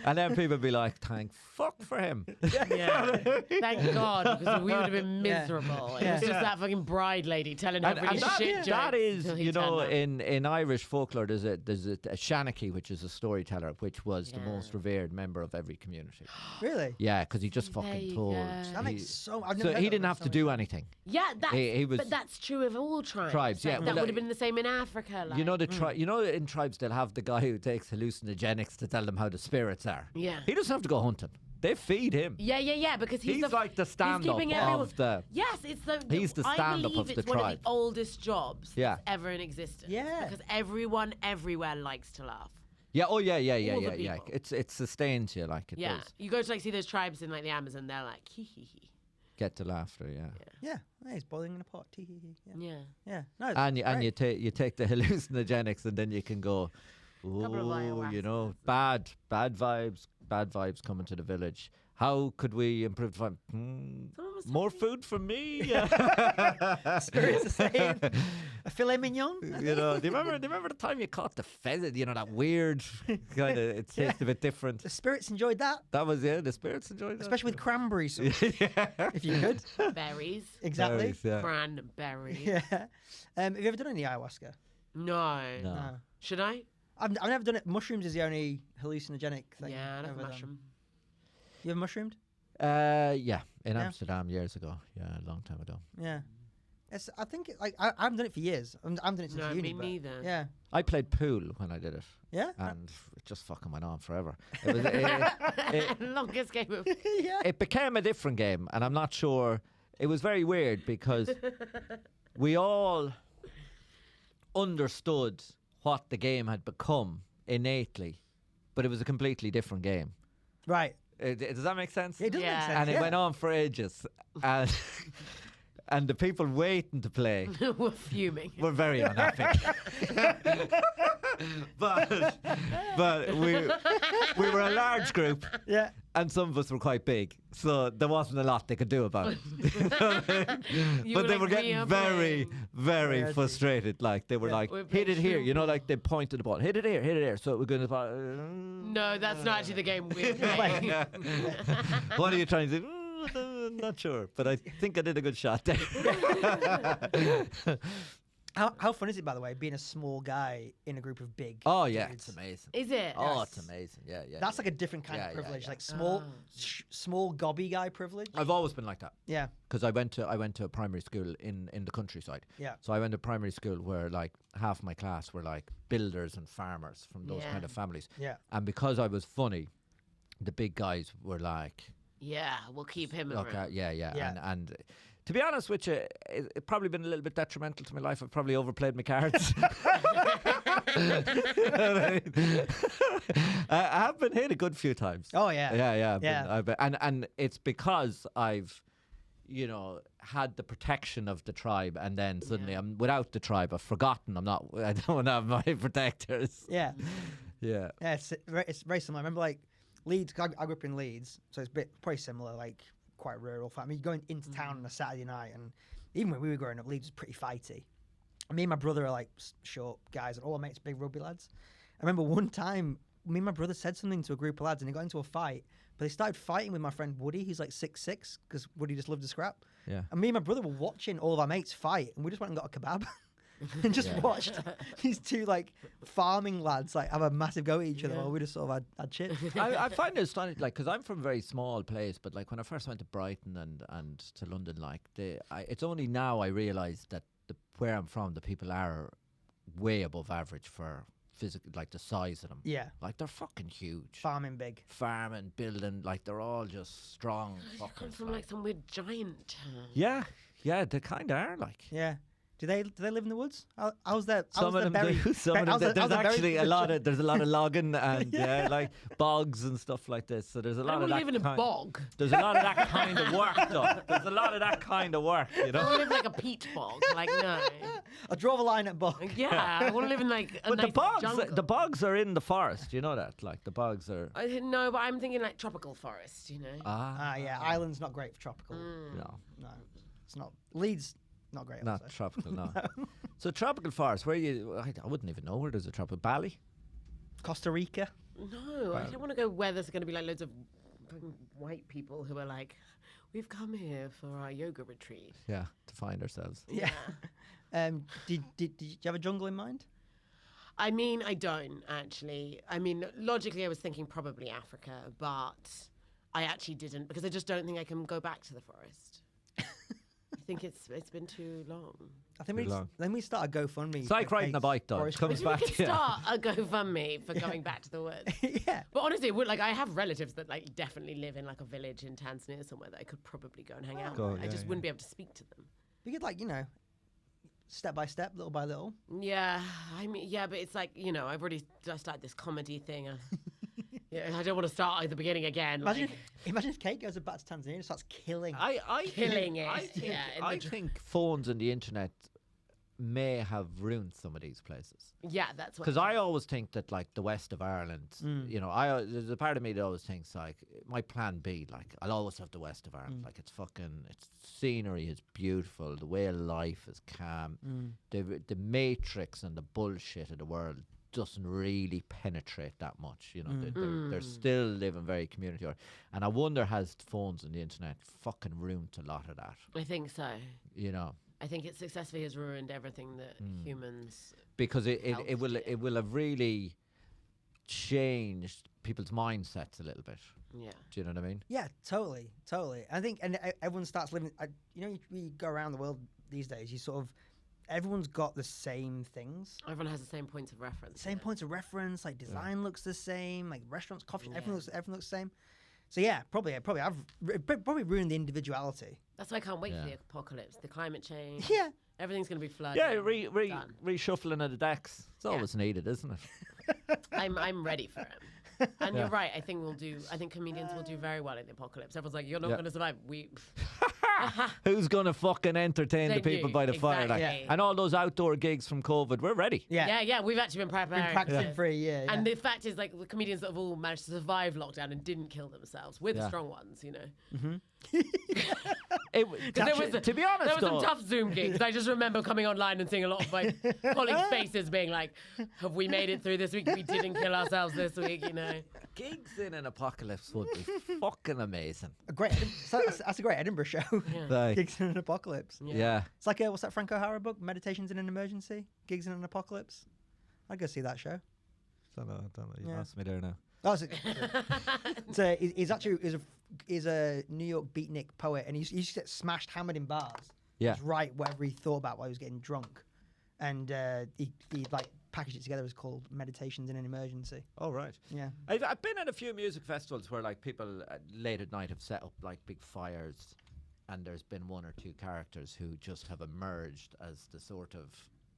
[SPEAKER 3] And then people be like, thank fuck for him.
[SPEAKER 2] Yeah. Thank God, because we would have been miserable. It was just that fucking bride lady telling everybody shit jokes.
[SPEAKER 3] That is, in Irish folklore, there's a Shanachie, which is a storyteller, which was the most revered member of every community.
[SPEAKER 1] Really?
[SPEAKER 3] Yeah, because he just fucking told.
[SPEAKER 1] That makes so.
[SPEAKER 3] He didn't have to do anything.
[SPEAKER 2] Yeah, but that's true of all tribes.
[SPEAKER 3] Yeah,
[SPEAKER 2] that would have been the same in Africa. Like.
[SPEAKER 3] In tribes they'll have the guy who takes hallucinogenics to tell them how the spirits are.
[SPEAKER 2] Yeah,
[SPEAKER 3] he doesn't have to go hunting. They feed him.
[SPEAKER 2] Yeah, because he's
[SPEAKER 3] like the stand-up of the.
[SPEAKER 2] Yes, it's the.
[SPEAKER 3] He's the stand-up of the tribe.
[SPEAKER 2] It's one of the oldest jobs that's ever in existence.
[SPEAKER 1] Yeah,
[SPEAKER 2] because everyone everywhere likes to laugh.
[SPEAKER 3] Yeah. Oh yeah. It sustains you like it does.
[SPEAKER 2] You go to see those tribes in the Amazon. They're like hee hee hee.
[SPEAKER 3] Get the laughter.
[SPEAKER 1] Yeah. He's boiling in a pot. Hee hee hee.
[SPEAKER 2] Yeah.
[SPEAKER 1] No,
[SPEAKER 3] and you take the hallucinogenics, and then you can go. Oh, bad vibes coming to the village. How could we improve the vibe? More food for me.
[SPEAKER 1] Spirits are saying a filet mignon.
[SPEAKER 3] Do you remember the time you caught the pheasant? That weird kind of. It tastes a bit different.
[SPEAKER 1] The spirits enjoyed that.
[SPEAKER 3] That was the spirits enjoyed that,
[SPEAKER 1] especially with cranberry sauce. If you could.
[SPEAKER 2] Berries.
[SPEAKER 1] Exactly.
[SPEAKER 2] Cranberries.
[SPEAKER 1] Yeah. Have you ever done any ayahuasca?
[SPEAKER 2] No. Should I?
[SPEAKER 1] I've never done it. Mushrooms is the only hallucinogenic thing.
[SPEAKER 2] Yeah, I have a mushroom.
[SPEAKER 1] You ever mushroomed?
[SPEAKER 3] In Amsterdam years ago. Yeah, a long time ago.
[SPEAKER 1] Yeah. I think I haven't done it for years. I haven't done it since uni.
[SPEAKER 2] Me neither.
[SPEAKER 1] Yeah.
[SPEAKER 3] I played pool when I did it.
[SPEAKER 1] Yeah.
[SPEAKER 3] And it just fucking went on forever. It was
[SPEAKER 2] longest game of.
[SPEAKER 1] Yeah.
[SPEAKER 3] It became a different game, and I'm not sure. It was very weird because we all understood what the game had become innately, but it was a completely different game.
[SPEAKER 1] Right.
[SPEAKER 3] Does that make sense?
[SPEAKER 1] It does make sense.
[SPEAKER 3] And it went on for ages. And the people waiting to play
[SPEAKER 2] were fuming.
[SPEAKER 3] Were very unhappy. but we were a large group.
[SPEAKER 1] Yeah.
[SPEAKER 3] And some of us were quite big, so there wasn't a lot they could do about it. But they were getting very, very frustrated. Like they were like, hit it here. Like they pointed the ball. Hit it here. So we're going to.
[SPEAKER 2] No, that's not actually the game we're playing.
[SPEAKER 3] What are you trying to do? Not sure, but I think I did a good shot there.
[SPEAKER 1] How fun is it, by the way, being a small guy in a group of big?
[SPEAKER 3] Oh yeah,
[SPEAKER 1] dudes?
[SPEAKER 3] it's amazing.
[SPEAKER 2] Is it?
[SPEAKER 3] Oh, it's amazing. Yeah.
[SPEAKER 1] That's like a different kind of privilege, like small gobby guy privilege.
[SPEAKER 3] I've always been like that.
[SPEAKER 1] Yeah.
[SPEAKER 3] Because I went to a primary school in the countryside.
[SPEAKER 1] Yeah.
[SPEAKER 3] So I went to primary school where like half my class were like builders and farmers from those kind of families.
[SPEAKER 1] Yeah.
[SPEAKER 3] And because I was funny, the big guys were like,
[SPEAKER 2] yeah, we'll keep him around.
[SPEAKER 3] Yeah. And to be honest with you, it's probably been a little bit detrimental to my life. I've probably overplayed my cards. I have been hit a good few times.
[SPEAKER 1] Oh yeah.
[SPEAKER 3] Yeah. And it's because I've, had the protection of the tribe, and then suddenly I'm without the tribe. I've forgotten. I don't have my protectors.
[SPEAKER 1] Yeah.
[SPEAKER 3] Yeah.
[SPEAKER 1] Yeah. It's very similar. I remember like Leeds. I grew up in Leeds, so it's probably similar. Like. Quite rural. I mean, going into town on a Saturday night, and even when we were growing up, Leeds was pretty fighty. Me and my brother are like short guys, and all our mates are big rugby lads. I remember one time, me and my brother said something to a group of lads, and they got into a fight. But they started fighting with my friend Woody. He's like 6'6", because Woody just loved to scrap.
[SPEAKER 3] Yeah.
[SPEAKER 1] And me and my brother were watching all of our mates fight, and we just went and got a kebab. And just watched these two like farming lads like have a massive go at each other while we just sort of had shit.
[SPEAKER 3] I find it astonishing, like, because I'm from a very small place, but like when I first went to Brighton and to London, like it's only now I realise that where I'm from, the people are way above average for physical, like the size of them.
[SPEAKER 1] Yeah,
[SPEAKER 3] like they're fucking huge.
[SPEAKER 1] Farming big,
[SPEAKER 3] building, like they're all just strong.
[SPEAKER 2] You come from like some weird giant town.
[SPEAKER 3] Yeah, they kind of are like.
[SPEAKER 1] Yeah. Do they live in the woods? How's that?
[SPEAKER 3] Some of them do. Some of them. There's actually a lot of logging and like bogs and stuff like this. So there's a lot of that.
[SPEAKER 2] I live in a bog.
[SPEAKER 3] There's a lot of that kind of work, though. There's a lot of that kind of work,
[SPEAKER 2] I live like a peat bog. Like no.
[SPEAKER 1] I draw the line at bog.
[SPEAKER 2] Yeah, I want to live in like a
[SPEAKER 3] but
[SPEAKER 2] nice
[SPEAKER 3] jungle. The bogs are in the forest. You know that, like the bogs are.
[SPEAKER 2] No, but I'm thinking like tropical forest.
[SPEAKER 1] Yeah. Ireland's not great for tropical.
[SPEAKER 3] No,
[SPEAKER 1] it's not. Leeds. Not great.
[SPEAKER 3] Not tropical, no. So tropical forest, where I wouldn't even know where there's a tropical. Bali?
[SPEAKER 1] Costa Rica.
[SPEAKER 2] No, I don't want to go where there's going to be like loads of white people who are like, we've come here for our yoga retreat.
[SPEAKER 3] Yeah, to find ourselves.
[SPEAKER 2] Yeah.
[SPEAKER 1] Did you have a jungle in mind?
[SPEAKER 2] I mean, I don't actually. I mean, logically, I was thinking probably Africa, but I actually didn't because I just don't think I can go back to the forest. I think it's been too long.
[SPEAKER 1] I think we start a GoFundMe.
[SPEAKER 3] It's like riding a bike, though. It comes back
[SPEAKER 2] to you. Start a GoFundMe for going back to the woods.
[SPEAKER 1] Yeah.
[SPEAKER 2] But honestly, like I have relatives that like definitely live in like a village in Tanzania somewhere that I could probably go and hang out with. I just wouldn't be able to speak to them.
[SPEAKER 1] We could like, step by step, little by little.
[SPEAKER 2] Yeah, I mean, yeah, but it's like, I've already started this comedy thing. I don't want to start at the beginning again.
[SPEAKER 1] Imagine if Kate goes back to Tanzania and starts killing.
[SPEAKER 2] Killing it.
[SPEAKER 3] I think phones and the internet may have ruined some of these places.
[SPEAKER 2] Yeah, that's what.
[SPEAKER 3] Because I always think that like the west of Ireland, there's a part of me that always thinks like my plan B, like I'll always have the west of Ireland. Like it's scenery is beautiful, the way of life is calm. The matrix and the bullshit of the world doesn't really penetrate that much. They're still living very community oriented. And I wonder, has phones and the internet fucking ruined a lot of that?
[SPEAKER 2] I think so. I think it successfully has ruined everything that humans.
[SPEAKER 3] Because it will have really changed people's mindsets a little bit.
[SPEAKER 2] Yeah.
[SPEAKER 3] Do you know what I mean?
[SPEAKER 1] Yeah, totally. I think, and everyone starts living. We go around the world these days. Everyone's got the same things.
[SPEAKER 2] Everyone has the same points of reference.
[SPEAKER 1] Points of reference. Like design looks the same. Like restaurants, coffee, everything looks the same. So yeah, probably ruined the individuality.
[SPEAKER 2] That's why I can't wait for the apocalypse, the climate change.
[SPEAKER 1] Yeah,
[SPEAKER 2] everything's gonna be flooded.
[SPEAKER 3] Yeah, reshuffling of the decks. It's always needed, isn't it?
[SPEAKER 2] I'm ready for it. And you're right. I think comedians will do very well in the apocalypse. Everyone's like, you're not gonna survive.
[SPEAKER 3] Who's gonna fucking entertain the people by the fire? And all those outdoor gigs from COVID, we're ready.
[SPEAKER 2] Yeah. We've actually been preparing.
[SPEAKER 1] Been practicing for a year.
[SPEAKER 2] And the fact is, like, the comedians that have all managed to survive lockdown and didn't kill themselves, we're the strong ones,
[SPEAKER 1] Mm-hmm.
[SPEAKER 3] To be honest,
[SPEAKER 2] there were some tough Zoom gigs. I just remember coming online and seeing a lot of my colleagues' faces being like, "Have we made it through this week? We didn't kill ourselves this week,
[SPEAKER 3] Gigs in an apocalypse would be fucking amazing.
[SPEAKER 1] That's a great Edinburgh show.
[SPEAKER 2] Yeah.
[SPEAKER 1] Gigs in an apocalypse.
[SPEAKER 3] Yeah.
[SPEAKER 1] It's like what's that Frank O'Hara book? Meditations in an Emergency. Gigs in an Apocalypse. I'd go see that show.
[SPEAKER 3] Don't know. You asked me there now.
[SPEAKER 1] Oh, he's a New York beatnik poet, and he used to get smashed, hammered in bars.
[SPEAKER 3] Yeah.
[SPEAKER 1] Just write whatever he thought about while he was getting drunk, and he like packaged it together as called Meditations in an Emergency.
[SPEAKER 3] Oh right.
[SPEAKER 1] Yeah.
[SPEAKER 3] I've been at a few music festivals where like people late at night have set up like big fires, and there's been one or two characters who just have emerged as the sort of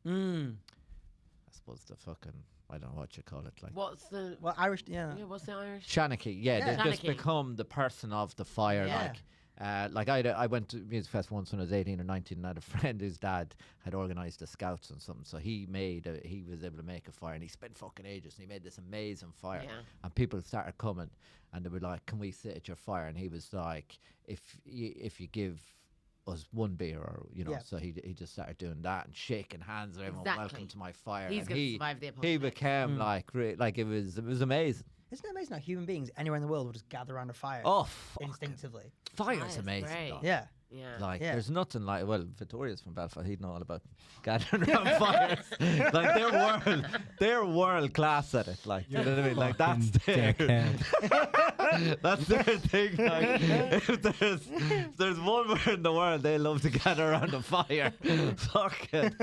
[SPEAKER 3] I suppose the fucking, I don't know what you call it. Like
[SPEAKER 2] what's the
[SPEAKER 1] Irish? Yeah.
[SPEAKER 2] What's the Irish?
[SPEAKER 3] Shanachie. Yeah, they've just
[SPEAKER 2] Shanachie.
[SPEAKER 3] become the person of the fire.
[SPEAKER 1] Yeah.
[SPEAKER 3] Like I went to Music Fest once when I was 18 or 19, and I had a friend whose dad had organised the scouts and something, so he was able to make a fire, and he spent fucking ages, and he made this amazing fire, and people started coming, and they were like, "Can we sit at your fire?" And he was like, "If you give us one beer," or so he just started doing that and shaking hands with everyone.
[SPEAKER 2] Exactly.
[SPEAKER 3] Welcome to my fire.
[SPEAKER 2] He's going to survive the apocalypse.
[SPEAKER 3] He became like it was amazing.
[SPEAKER 1] Isn't it amazing how human beings anywhere in the world will just gather around a fire? Instinctively.
[SPEAKER 3] Fire's amazing. Though.
[SPEAKER 1] Yeah.
[SPEAKER 2] Yeah.
[SPEAKER 3] There's nothing like, well, Victoria's from Belfast, he'd know all about gathering around fires. Like they're world class at it. Like, you know what I mean? Like that's that's their thing. Like, if there's one word in the world they love to gather around a fire. Fuck it.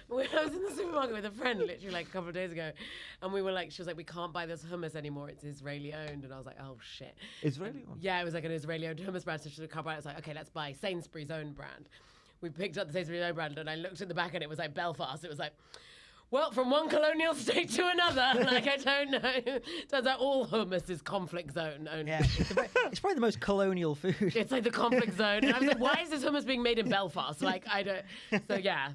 [SPEAKER 2] When I was in the supermarket with a friend literally like a couple of days ago, and we were like, she was like, "We can't buy this hummus anymore, it's Israeli owned," and I was like, "Oh shit."
[SPEAKER 3] Israeli owned?
[SPEAKER 2] Yeah, it was like an Israeli owned hummus brand, so she can't buy it. I was like, "Okay, let's buy Sainsbury's own brand." We picked up the Sainsbury's own brand, and I looked at the back and it was like Belfast. It was like, well, from one colonial state to another. Like, I don't know. Turns out all hummus is conflict zone only.
[SPEAKER 1] Yeah, it's probably the most colonial food.
[SPEAKER 2] It's like the conflict zone. And I was like, why is this hummus being made in Belfast? Like, I don't. So, yeah.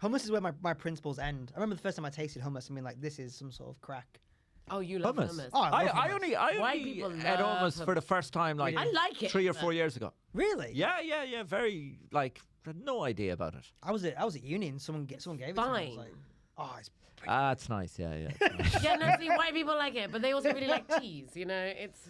[SPEAKER 1] Hummus is where my principles end. I remember the first time I tasted hummus and being like, this is some sort of crack.
[SPEAKER 2] Oh, you love hummus.
[SPEAKER 1] Oh,
[SPEAKER 3] I only had hummus for the first time like
[SPEAKER 2] I like it,
[SPEAKER 3] 3 or 4 years ago.
[SPEAKER 1] Really?
[SPEAKER 3] Yeah. Very like, I had no idea about it.
[SPEAKER 1] I was at uni and someone gave it to me. I was like, Oh, it's
[SPEAKER 3] It's nice. Yeah. It's nice.
[SPEAKER 2] Yeah, no, see, white people like it, but they also really like cheese. You know, it's.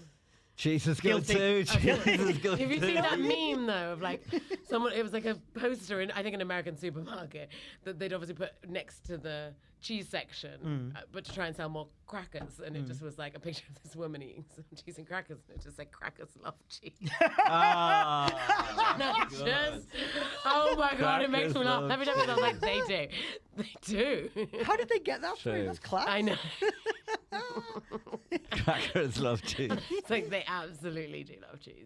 [SPEAKER 3] Cheese is good too. Cheese is good
[SPEAKER 2] Have you
[SPEAKER 3] too.
[SPEAKER 2] seen that meme though of like someone? It was like a poster in I think an American supermarket that they'd obviously put next to the cheese section, but to try and sell more crackers, and it just was like a picture of this woman eating some cheese and crackers, and it just said "crackers love cheese." Oh my god, it makes me laugh every time. I was like, they do.
[SPEAKER 1] How did they get that through? That's class.
[SPEAKER 2] I know.
[SPEAKER 3] Crackers love cheese.
[SPEAKER 2] It's like they absolutely do love cheese.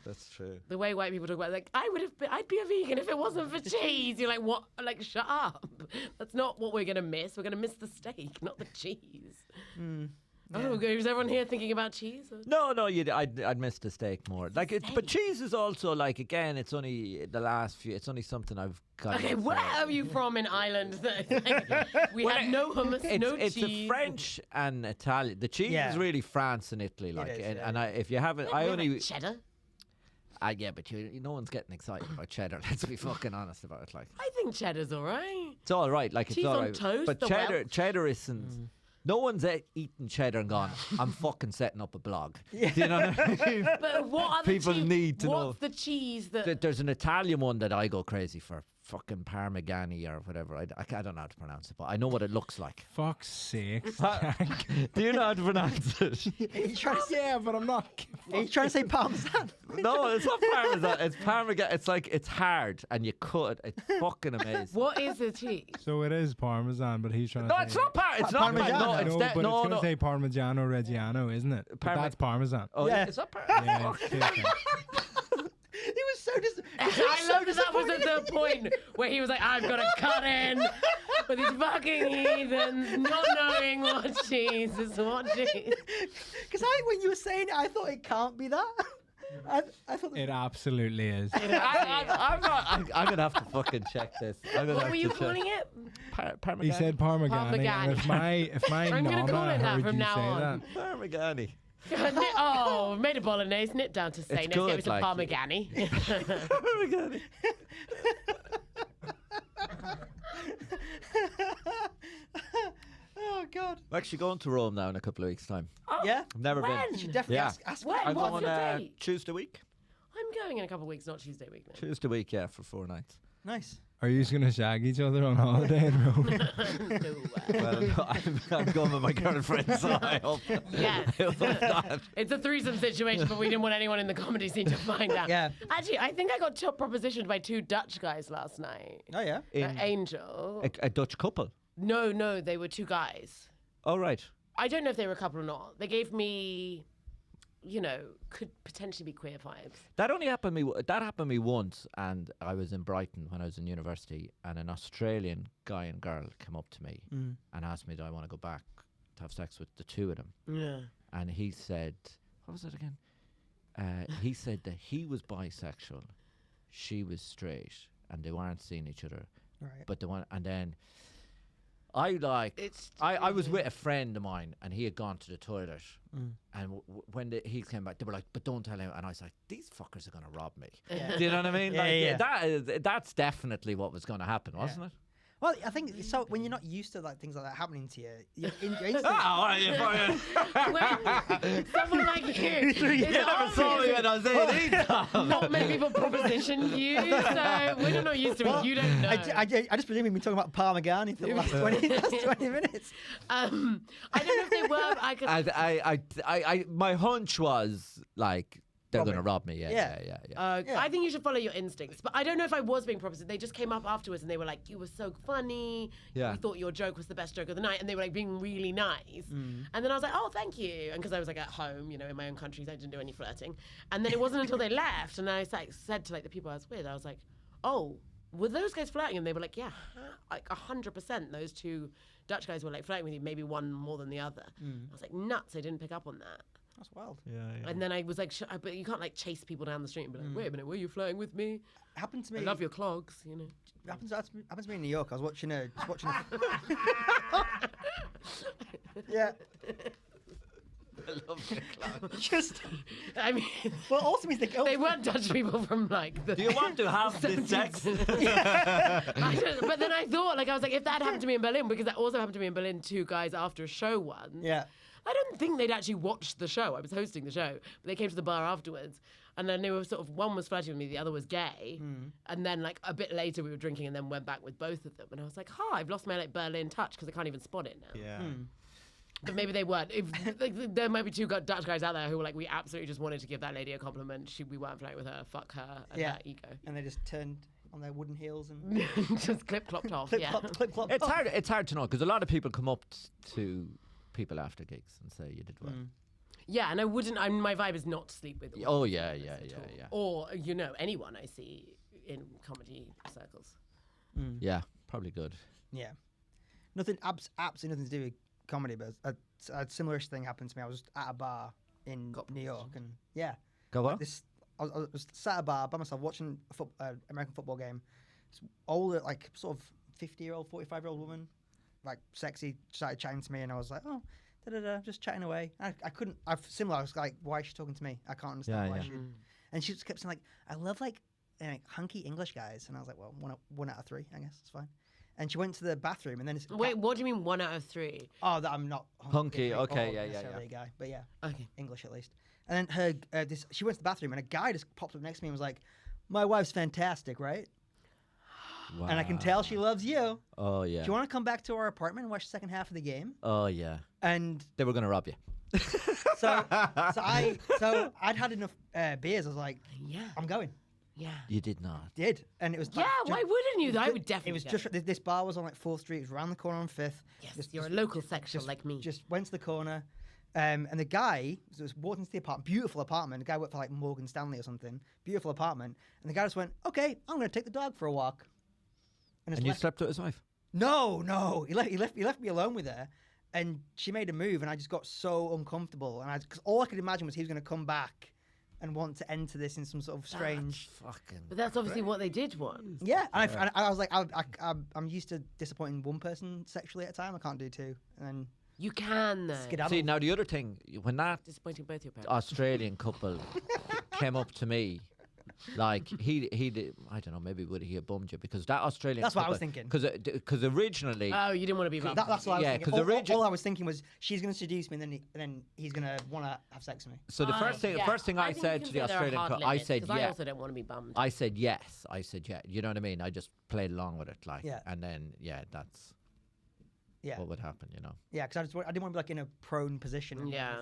[SPEAKER 3] That's true.
[SPEAKER 2] The way white people talk about it, like I'd be a vegan if it wasn't for cheese. You're like, what? Like, shut up. That's not what we're gonna miss. We're gonna miss the steak, not the cheese. Oh, is everyone here thinking about cheese? Or?
[SPEAKER 3] No, I'd miss the steak more. Like, but cheese is also like, again, it's only the last few. It's only something I've got.
[SPEAKER 2] Okay, where are you from in Ireland? We have no hummus, no
[SPEAKER 3] it's
[SPEAKER 2] cheese.
[SPEAKER 3] It's a French and Italian. The cheese is really France and Italy. Like, and if you haven't, I only
[SPEAKER 2] like cheddar.
[SPEAKER 3] Yeah, but no one's getting excited about cheddar. Let's be fucking honest about it. Like,
[SPEAKER 2] I think cheddar's all right.
[SPEAKER 3] It's all right. Like,
[SPEAKER 2] cheese
[SPEAKER 3] it's all
[SPEAKER 2] on
[SPEAKER 3] right.
[SPEAKER 2] Toast,
[SPEAKER 3] but cheddar isn't. No one's eaten cheddar and gone, I'm fucking setting up a blog. Do you know what I mean?
[SPEAKER 2] But what other
[SPEAKER 3] People
[SPEAKER 2] cheese,
[SPEAKER 3] need to know.
[SPEAKER 2] What's the cheese that...
[SPEAKER 3] There's an Italian one that I go crazy for. Fucking Parmigiani or whatever. I don't know how to pronounce it, but I know what it looks like.
[SPEAKER 4] Fuck's sake.
[SPEAKER 3] Do you know how to pronounce it?
[SPEAKER 4] Yeah, but I'm not.
[SPEAKER 1] Are you trying to say parmesan?
[SPEAKER 3] No, it's not parmesan. It's Parmigiani. It's like, it's hard and you cut it. It's fucking amazing.
[SPEAKER 2] What is the cheese?
[SPEAKER 4] So it is Parmesan, but he's trying to
[SPEAKER 3] No,
[SPEAKER 4] say...
[SPEAKER 3] it's not Parmesan. It's not
[SPEAKER 1] Parmigiano.
[SPEAKER 3] No, it's
[SPEAKER 4] No, but it's going to
[SPEAKER 3] no.
[SPEAKER 4] say Parmigiano Reggiano, isn't it? But that's Parmesan.
[SPEAKER 3] Oh,
[SPEAKER 1] Yeah.
[SPEAKER 3] it's not Parmesan.
[SPEAKER 4] Yeah, it's okay.
[SPEAKER 1] He was so
[SPEAKER 2] I love that was at the point where he was like, I've got to cut in with these fucking heathens not knowing what cheese is what cheese.
[SPEAKER 1] Because when you were saying it, I thought it can't be that. I thought
[SPEAKER 4] It absolutely is.
[SPEAKER 3] I'm going to have to fucking check this.
[SPEAKER 2] What were you calling it?
[SPEAKER 3] Parmigiani.
[SPEAKER 4] He said Parmigiani. And if my
[SPEAKER 2] I'm gonna call
[SPEAKER 4] nana
[SPEAKER 2] it that
[SPEAKER 4] heard
[SPEAKER 2] from
[SPEAKER 4] you
[SPEAKER 2] now
[SPEAKER 4] say
[SPEAKER 2] on.
[SPEAKER 4] that...
[SPEAKER 3] Parmigiani.
[SPEAKER 2] Oh, made a bolognese, knit down to say, let's
[SPEAKER 3] good,
[SPEAKER 2] get me some
[SPEAKER 3] like-
[SPEAKER 2] Parmigiani.
[SPEAKER 3] Parmigiani.
[SPEAKER 1] oh God.
[SPEAKER 3] I'm actually going to Rome now in a couple of weeks' time.
[SPEAKER 2] Oh,
[SPEAKER 1] Yeah?
[SPEAKER 3] I've never
[SPEAKER 2] when?
[SPEAKER 3] been.
[SPEAKER 1] You should definitely
[SPEAKER 3] Yeah.
[SPEAKER 1] ask
[SPEAKER 2] When?
[SPEAKER 3] I'm
[SPEAKER 2] What's
[SPEAKER 3] going
[SPEAKER 2] your date?
[SPEAKER 3] Tuesday week.
[SPEAKER 2] I'm going in a couple of weeks, not Tuesday week. No.
[SPEAKER 3] Tuesday week, yeah, for 4 nights.
[SPEAKER 1] Nice.
[SPEAKER 4] Are you just going to shag each other on holiday in Rome?
[SPEAKER 2] No.
[SPEAKER 3] Well, no, I'm going with my girlfriend, so I hope.
[SPEAKER 2] Yes.
[SPEAKER 3] I hope not.
[SPEAKER 2] It's a threesome situation, but we didn't want anyone in the comedy scene to find out.
[SPEAKER 1] Yeah.
[SPEAKER 2] Actually, I think I got propositioned by 2 Dutch guys last night.
[SPEAKER 1] Oh yeah.
[SPEAKER 2] Angel.
[SPEAKER 3] A Dutch couple.
[SPEAKER 2] No, they were 2 guys.
[SPEAKER 3] Oh, right.
[SPEAKER 2] I don't know if they were a couple or not. They gave me, could potentially be queer vibes.
[SPEAKER 3] That happened to me once, and I was in Brighton when I was in university, and an Australian guy and girl came up to me and asked me, do I want to go back to have sex with the 2 of them?
[SPEAKER 2] Yeah.
[SPEAKER 3] And he said, what was it again? He said that he was bisexual, she was straight, and they weren't seeing each other.
[SPEAKER 1] Right.
[SPEAKER 3] But the one, and then I was with a friend of mine, and he had gone to the toilet, and when he came back, they were like, "But don't tell him." And I was like, "These fuckers are gonna rob me."
[SPEAKER 1] Yeah.
[SPEAKER 3] Do you know what I mean?
[SPEAKER 1] Yeah,
[SPEAKER 3] Like, that's definitely what was going to happen, wasn't it?
[SPEAKER 1] Well, I think so. When you're not used to like things like that happening to you, your instinct.
[SPEAKER 2] When someone like you,
[SPEAKER 3] You never saw me when I was 18.
[SPEAKER 2] not many people proposition you, so we're not used to it. You don't know.
[SPEAKER 1] I just presume we've been talking about Parmigiani for the last 20 minutes.
[SPEAKER 2] I don't know if they were.
[SPEAKER 3] My hunch was like, they're going to rob me. Yeah.
[SPEAKER 2] I think you should follow your instincts. But I don't know if I was being propositioned. They just came up afterwards and they were like, you were so funny.
[SPEAKER 3] Yeah.
[SPEAKER 2] We thought your joke was the best joke of the night. And they were like being really nice. And then I was like, oh, thank you. And because I was like at home, in my own country, so I didn't do any flirting. And then it wasn't until they left and I said to like the people I was with, I was like, oh, were those guys flirting? And they were like, yeah, like 100%. Those 2 Dutch guys were like flirting with you, maybe one more than the other. I was like, nuts. I didn't pick up on that.
[SPEAKER 1] That's wild.
[SPEAKER 3] Yeah.
[SPEAKER 2] And then I was like, but you can't like chase people down the street and be like, wait a minute, were you flirting with me?
[SPEAKER 1] Happened to me.
[SPEAKER 2] I love your clogs,
[SPEAKER 1] Happens to me in New York. I was watching a yeah. Just,
[SPEAKER 2] I mean,
[SPEAKER 1] well, also means
[SPEAKER 2] they weren't Dutch people from like the.
[SPEAKER 3] Do you want to have this sex?
[SPEAKER 2] But then I thought, like, I was like, if that happened to me in Berlin, because that also happened to me in Berlin, 2 guys after a show once.
[SPEAKER 1] Yeah.
[SPEAKER 2] I don't think they'd actually watched the show. I was hosting the show, but they came to the bar afterwards. And then they were sort of, one was flirting with me, the other was gay. And then like a bit later we were drinking and then went back with both of them. And I was like, I've lost my like Berlin touch because I can't even spot it now.
[SPEAKER 3] Yeah.
[SPEAKER 2] But maybe they weren't. If like, there might be 2 Dutch guys out there who were like, we absolutely just wanted to give that lady a compliment. We weren't flirting with her. Fuck her and her ego.
[SPEAKER 1] And they just turned on their wooden heels and
[SPEAKER 2] just clip-clopped off.
[SPEAKER 1] clip-clop.
[SPEAKER 3] It's hard to know because a lot of people come up to people after gigs and say you did well.
[SPEAKER 2] Yeah, and I wouldn't. My vibe is not to sleep with.
[SPEAKER 3] Oh yeah.
[SPEAKER 2] Or anyone I see in comedy circles.
[SPEAKER 3] Yeah, probably good.
[SPEAKER 1] Yeah, nothing. Absolutely nothing to do with comedy, but a similar thing happened to me. I was at a bar in New York, and
[SPEAKER 3] Go on.
[SPEAKER 1] I was sat at a bar by myself watching an American football game. This older, like sort of 50-year-old, 45-year-old woman, like sexy, started chatting to me, and I was like, oh. Just chatting away. I couldn't. I was like, why is she talking to me? I can't understand why she. And she just kept saying like, I love like hunky English guys, and I was like, well, one out of 3, I guess it's fine. And she went to the bathroom, and then
[SPEAKER 2] wait, what do you mean 1 out of 3?
[SPEAKER 1] Oh, that I'm not
[SPEAKER 3] hunky. Okay,
[SPEAKER 1] a guy, but
[SPEAKER 2] okay,
[SPEAKER 1] English at least. And then she went to the bathroom, and a guy just popped up next to me and was like, my wife's fantastic, right?
[SPEAKER 3] Wow.
[SPEAKER 1] And I can tell she loves you.
[SPEAKER 3] Oh yeah.
[SPEAKER 1] Do you want to come back to our apartment and watch the second half of the game?
[SPEAKER 3] Oh yeah.
[SPEAKER 1] And
[SPEAKER 3] they were gonna rob you.
[SPEAKER 1] So I'd had enough beers. I was like, I'm going.
[SPEAKER 2] Yeah.
[SPEAKER 3] You did not.
[SPEAKER 1] Did. And it was like,
[SPEAKER 2] why wouldn't you? I would definitely.
[SPEAKER 1] It was just this bar was on like 4th Street. It was around the corner on 5th.
[SPEAKER 2] Yes, you're a local sexual like me.
[SPEAKER 1] Just went to the corner. And the guy was walked into the apartment, beautiful apartment. The guy worked for like Morgan Stanley or something. Beautiful apartment. And the guy just went, okay, I'm going to take the dog for a walk.
[SPEAKER 3] And you slept with his wife?
[SPEAKER 1] No. He left me alone with her. And she made a move, and I just got so uncomfortable. And because all I could imagine was he was going to come back and want to enter this in some sort of strange.
[SPEAKER 2] But that's obviously what they did want.
[SPEAKER 1] Yeah, and I was like, I'm used to disappointing one person sexually at a time. I can't do 2. And then
[SPEAKER 2] you can though.
[SPEAKER 1] Skedaddle.
[SPEAKER 3] See, now the other thing, when that
[SPEAKER 2] disappointing both your parents.
[SPEAKER 3] Australian couple came up to me. Like he did, I don't know, maybe would he have bummed you because that Australian.
[SPEAKER 1] That's what I was thinking.
[SPEAKER 3] Because originally.
[SPEAKER 2] Oh, you didn't want to be bummed.
[SPEAKER 1] That's what I was thinking.
[SPEAKER 3] Because
[SPEAKER 1] all I was thinking was she's going to seduce me, and then he's going to want to have sex with me.
[SPEAKER 3] So the first thing I said to the Australian couple, I said
[SPEAKER 2] I also don't want to be bummed.
[SPEAKER 3] I said yes. I said yeah. You know what I mean? I just played along with it, like, and then that's what would happen, you know?
[SPEAKER 1] Yeah, because I didn't want to be like in a prone position. And
[SPEAKER 2] yeah.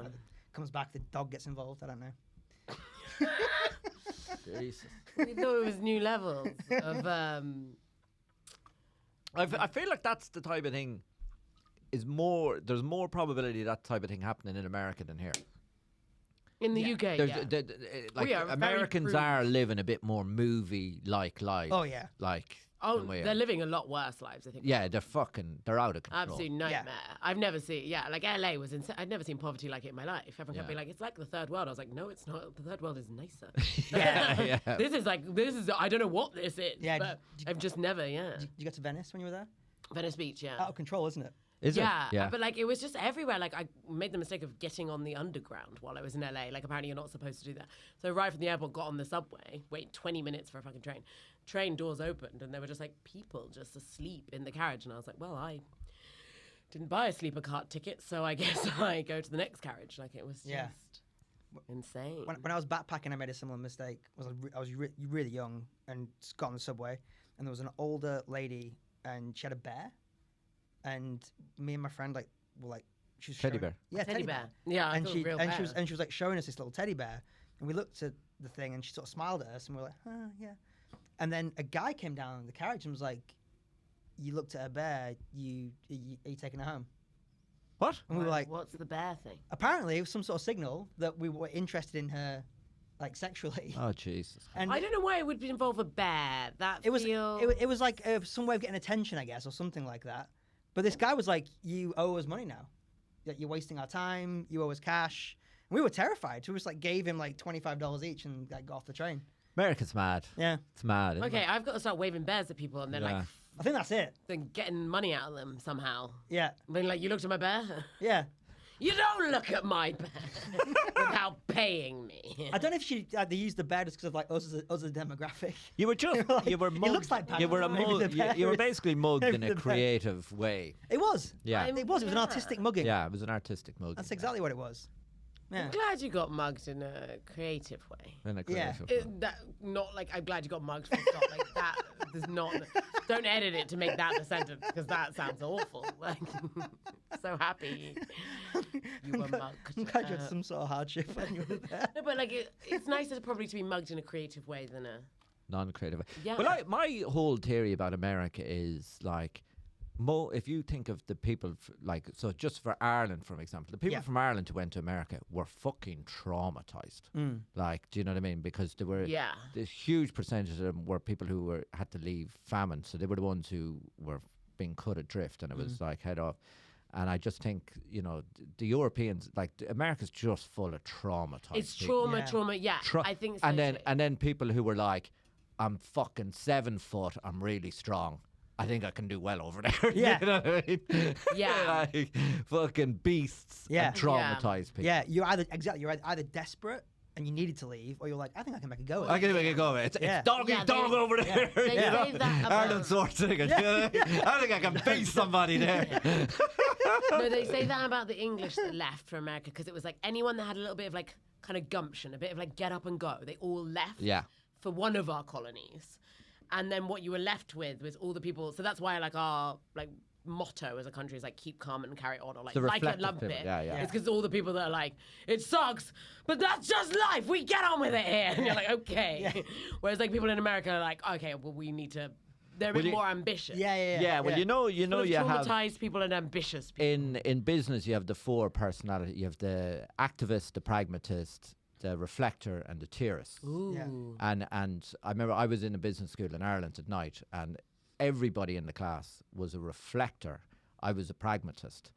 [SPEAKER 1] Comes back, the dog gets involved. I don't know.
[SPEAKER 3] Jesus.
[SPEAKER 2] We thought it was new levels of.
[SPEAKER 3] I feel like that's the type of thing. There's more probability of that type of thing happening in America than here.
[SPEAKER 2] In the UK,
[SPEAKER 3] like Americans are living a bit more movie-like life.
[SPEAKER 1] Oh yeah,
[SPEAKER 3] like.
[SPEAKER 2] Oh, they're living a lot worse lives, I think.
[SPEAKER 3] Yeah, they're out of control.
[SPEAKER 2] Absolute nightmare. Yeah. I've never seen, like LA was insane. I'd never seen poverty like it in my life. Everyone kept being like, it's like the third world. I was like, no, it's not. The third world is nicer.
[SPEAKER 3] yeah.
[SPEAKER 2] This is, I don't know what this is. Yeah. But I've just never,
[SPEAKER 1] Did you go to Venice when you were there?
[SPEAKER 2] Venice Beach, yeah.
[SPEAKER 1] Out of control, isn't it?
[SPEAKER 3] Is
[SPEAKER 2] it?
[SPEAKER 3] Yeah.
[SPEAKER 2] But like, it was just everywhere. Like, I made the mistake of getting on the underground while I was in LA. Like, apparently you're not supposed to do that. So right from the airport, got on the subway, wait 20 minutes for a fucking train. Train doors opened, and there were just like people just asleep in the carriage. And I was like, well, I didn't buy a sleeper cart ticket, so I guess I go to the next carriage. Like, it was just insane.
[SPEAKER 1] When I was backpacking, I made a similar mistake. I was really young and got on the subway, and there was an older lady, and she had a bear. And me and my friend were like, she was
[SPEAKER 3] teddy bear.
[SPEAKER 1] Yeah,
[SPEAKER 2] teddy bear. Yeah,
[SPEAKER 1] and she was like showing us this little teddy bear, and we looked at the thing, and she sort of smiled at us, and we were like, yeah. And then a guy came down in the carriage and was like, "You looked at a bear. Are you taking her home?"
[SPEAKER 3] What?
[SPEAKER 1] And we were like,
[SPEAKER 2] "What's the bear thing?"
[SPEAKER 1] Apparently, it was some sort of signal that we were interested in her, like sexually.
[SPEAKER 3] Oh Jesus!
[SPEAKER 2] And I don't know why it would involve a bear.
[SPEAKER 1] It was like some way of getting attention, I guess, or something like that. But this guy was like, "You owe us money now. You're wasting our time. You owe us cash." And we were terrified. So we just like gave him like $25 each and got off the train.
[SPEAKER 3] America's mad.
[SPEAKER 1] Yeah,
[SPEAKER 3] it's mad.
[SPEAKER 2] Okay, I've got to start waving bears at people and then like.
[SPEAKER 1] I think that's it.
[SPEAKER 2] Then getting money out of them somehow.
[SPEAKER 1] Yeah.
[SPEAKER 2] Being like, you looked at my bear.
[SPEAKER 1] Yeah.
[SPEAKER 2] You don't look at my bed without paying me.
[SPEAKER 1] I don't know if they used the bed just because of like us as a demographic.
[SPEAKER 3] You were just you were mugged.
[SPEAKER 1] It looks like
[SPEAKER 3] you were you were basically mugged in a
[SPEAKER 1] the
[SPEAKER 3] creative way.
[SPEAKER 1] It was.
[SPEAKER 3] Yeah.
[SPEAKER 1] It was an artistic mugging.
[SPEAKER 3] Yeah, it was an artistic mugging.
[SPEAKER 1] That's exactly what it was. Yeah.
[SPEAKER 2] I'm glad you got mugged in a creative way.
[SPEAKER 3] In a creative way.
[SPEAKER 2] Not like I'm glad you got mugged. Full stop. Like that. There's not. Don't edit it to make that the sentence because that sounds awful. Like so happy you were mugged.
[SPEAKER 1] I'm glad you had some sort of hardship when you were there.
[SPEAKER 2] No, but like it's nicer probably to be mugged in a creative way than a
[SPEAKER 3] non-creative way.
[SPEAKER 2] Yeah.
[SPEAKER 3] Well, my whole theory about America is like, if you think of the people, so just for Ireland, for example, the people from Ireland who went to America were fucking traumatized. Like, do you know what I mean? Because there were this huge percentage of them were people who had to leave famine, so they were the ones who were being cut adrift, and it was like head off. And I just think, the Europeans, like America's just full of traumatized.
[SPEAKER 2] It's
[SPEAKER 3] people.
[SPEAKER 2] trauma. Yeah, I think so.
[SPEAKER 3] And then people who were like, I'm fucking 7 foot, I'm really strong. I think I can do well over there.
[SPEAKER 1] Yeah.
[SPEAKER 3] You know what I mean?
[SPEAKER 2] Yeah.
[SPEAKER 3] Like fucking beasts and traumatized people.
[SPEAKER 1] Yeah, you're either desperate and you needed to leave, or you're like, I think I can make a go of it.
[SPEAKER 3] I can make a go of it. It's dog over there.
[SPEAKER 2] They say that about
[SPEAKER 3] Arnold Schwarzenegger. I think I can beat somebody there.
[SPEAKER 2] No, they say that about the English that left for America because it was like anyone that had a little bit of like kind of gumption, a bit of like get up and go. They all left for one of our colonies. And then what you were left with was all the people. So that's why like our like motto as a country is like keep calm and carry on, or like it, love it.
[SPEAKER 3] Yeah.
[SPEAKER 2] It's because all the people that are like it sucks, but that's just life. We get on with it here, and you're like okay. Yeah. Whereas like people in America are like okay, well we need to. They're a bit more ambitious.
[SPEAKER 3] Yeah. Well, you have
[SPEAKER 2] traumatized people and ambitious people.
[SPEAKER 3] In business. You have the 4 personalities. You have the activist, the pragmatist, the reflector, and the theorist.
[SPEAKER 2] Ooh.
[SPEAKER 3] And I remember I was in a business school in Ireland at night, and everybody in the class was a reflector. I was a pragmatist.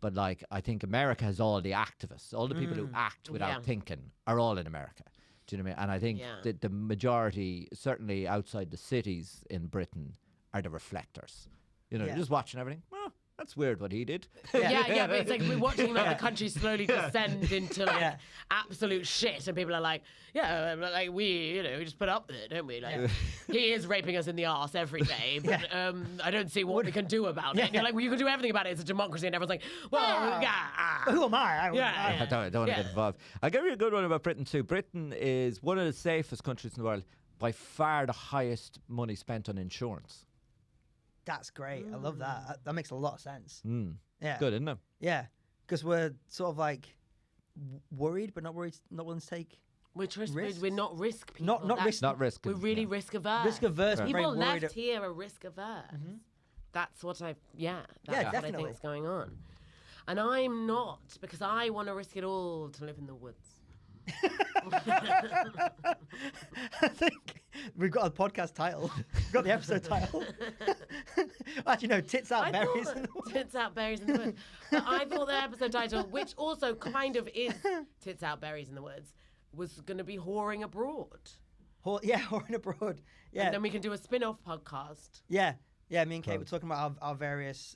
[SPEAKER 3] But like I think America has all the activists, all the people who act without thinking are all in America. Do you know what I mean? And I think that the majority, certainly outside the cities in Britain, are the reflectors. You're just watching everything. Well, that's weird what he did.
[SPEAKER 2] Yeah, but it's like we're watching the country slowly descend into like absolute shit, and people are like, like we just put up with it, don't we? Like he is raping us in the arse every day, but I don't see what we can do about it. And you're like, well, you can do everything about it. It's a democracy, and everyone's like, well,
[SPEAKER 1] who am I?
[SPEAKER 3] I don't want to get involved. I'll give you a good one about Britain too. Britain is one of the safest countries in the world, by far the highest money spent on insurance.
[SPEAKER 1] That's great. I love that. That makes a lot of sense.
[SPEAKER 3] Yeah. Good, isn't it?
[SPEAKER 1] Yeah. Because we're sort of like worried, but not willing to take risks.
[SPEAKER 2] We're not risk people.
[SPEAKER 3] Not risk.
[SPEAKER 2] We're really risk averse.
[SPEAKER 1] Risk averse.
[SPEAKER 3] Right.
[SPEAKER 2] People left here are risk averse. That's what that's what I think is going on. And I'm not, because I want to risk it all to live in the woods.
[SPEAKER 1] I think we've got a podcast title. We've got the episode title. Actually, no, Tits Out Berries in the Woods.
[SPEAKER 2] Tits Out Berries in the Woods. But I thought the episode title, which also kind of is Tits Out Berries in the Woods, was going to be Whoring Abroad.
[SPEAKER 1] Whoring Abroad. Yeah.
[SPEAKER 2] And then we can do a spin-off podcast.
[SPEAKER 1] Yeah. Me and Kate were talking about our various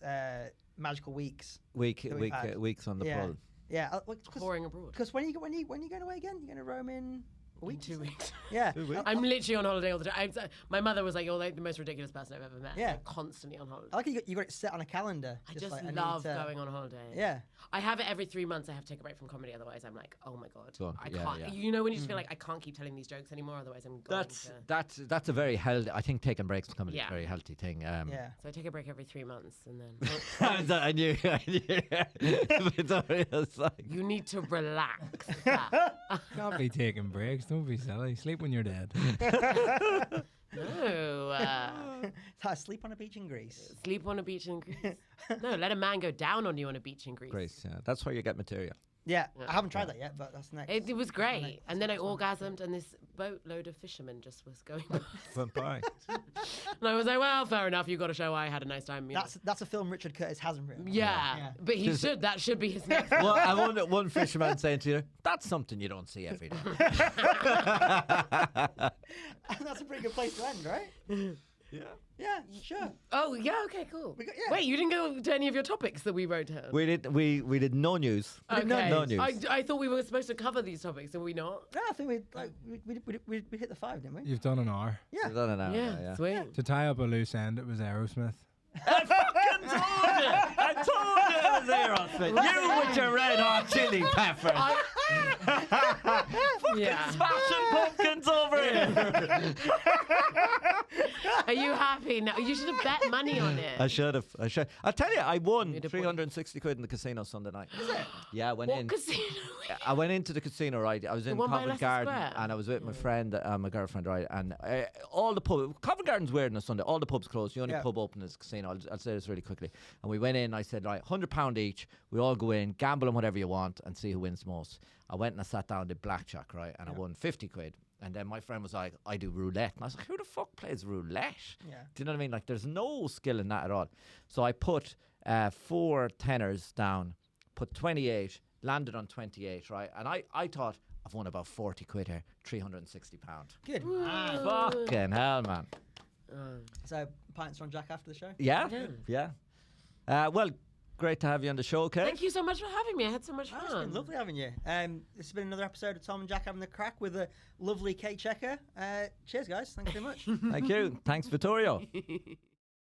[SPEAKER 1] magical weeks.
[SPEAKER 3] Weeks on the pole.
[SPEAKER 1] Yeah,
[SPEAKER 2] Whoring abroad.
[SPEAKER 1] Because when you going away again? You're going to Rome in a week?
[SPEAKER 2] 2 weeks.
[SPEAKER 1] Yeah.
[SPEAKER 3] 2 weeks.
[SPEAKER 2] I'm literally on holiday all the time. My mother was like, "You're like the most ridiculous person I've ever met."
[SPEAKER 1] Yeah.
[SPEAKER 2] I'm constantly on holiday.
[SPEAKER 1] I like you got it set on a calendar.
[SPEAKER 2] I just
[SPEAKER 1] like,
[SPEAKER 2] love going on holiday.
[SPEAKER 1] Yeah.
[SPEAKER 2] I have it every 3 months. I have to take a break from comedy. Otherwise, I'm like, oh my god, I can't.
[SPEAKER 3] Yeah.
[SPEAKER 2] You know when you just feel like I can't keep telling these jokes anymore. Otherwise, I'm going
[SPEAKER 3] That's a very healthy. I think taking breaks from comedy is a very healthy thing.
[SPEAKER 2] So I take a break every 3 months, and then
[SPEAKER 3] I knew. It's like,
[SPEAKER 2] you need to relax.
[SPEAKER 4] Can't be taking breaks. Don't be silly. Sleep when you're dead.
[SPEAKER 2] No.
[SPEAKER 1] Sleep on a beach in Greece.
[SPEAKER 2] Sleep on a beach in Greece. No, let a man go down on you on a beach in Greece.
[SPEAKER 3] Greece, that's where you get material.
[SPEAKER 1] Yeah, I haven't tried that yet, but that's next.
[SPEAKER 2] It was great. And then I orgasmed, and this boatload of fishermen just was going
[SPEAKER 3] by.
[SPEAKER 2] And I was like, well, fair enough. You got to show I had a nice time.
[SPEAKER 1] That's a film Richard Curtis hasn't written.
[SPEAKER 2] Yeah. But he should. That should be his next
[SPEAKER 3] Well, I wonder one fisherman saying to you, that's something you don't see every day.
[SPEAKER 1] That's a pretty good place to end, right? Yeah, sure.
[SPEAKER 2] Oh, yeah, okay, cool.
[SPEAKER 1] Yeah.
[SPEAKER 2] Wait, you didn't go to any of your topics that we wrote here?
[SPEAKER 3] We did no news.
[SPEAKER 2] Okay.
[SPEAKER 3] No news.
[SPEAKER 2] I thought we were supposed to cover these topics, are we not?
[SPEAKER 1] Yeah, I think we hit the 5, didn't we?
[SPEAKER 4] You've done an hour.
[SPEAKER 1] Yeah.
[SPEAKER 3] We've done an hour,
[SPEAKER 2] Yeah, sweet.
[SPEAKER 4] To tie up a loose end, it was Aerosmith.
[SPEAKER 3] I fucking told you! I told you it was Aerosmith. You with your red hot chili peppers.
[SPEAKER 2] Yeah.
[SPEAKER 3] Smashing pumpkins over here.
[SPEAKER 2] Are you happy now? You should have bet money on it.
[SPEAKER 3] I should have. I'll tell you, I won
[SPEAKER 2] Made a
[SPEAKER 3] 360 quid in the casino Sunday night.
[SPEAKER 1] Is it?
[SPEAKER 3] Yeah, I went
[SPEAKER 2] What
[SPEAKER 3] in.
[SPEAKER 2] casino?
[SPEAKER 3] I went into the casino, right? I was in
[SPEAKER 2] one by
[SPEAKER 3] Covent
[SPEAKER 2] Leicester
[SPEAKER 3] Garden,
[SPEAKER 2] Square?
[SPEAKER 3] and I was with my friend, my girlfriend, right? And all the pubs, Covent Garden's weird on a Sunday. All the pubs closed. The only pub open is the casino. I'll say this really quickly. And we went in. I said, right, £100 each. We all go in, gamble on whatever you want, and see who wins most. I went and I sat down and did blackjack, right? And I won 50 quid. And then my friend was like, I do roulette. And I was like, who the fuck plays roulette?
[SPEAKER 1] Yeah.
[SPEAKER 3] Do you know what I mean? Like, there's no skill in that at all. So I put 4 tenors down, put 28, landed on 28, right? And I thought, I've won about 40 quid here, £360.
[SPEAKER 1] Good.
[SPEAKER 3] Fucking hell, man.
[SPEAKER 1] So, pints on Jack after the show?
[SPEAKER 3] Yeah? Well, great to have you on the show, Kate.
[SPEAKER 2] Thank you so much for having me. I had so much fun.
[SPEAKER 1] It's been lovely having you. This has been another episode of Tom and Jack Having the Crack with the lovely Kate Checka. Cheers, guys. Thanks very much.
[SPEAKER 3] Thank you. Thanks, Vittorio.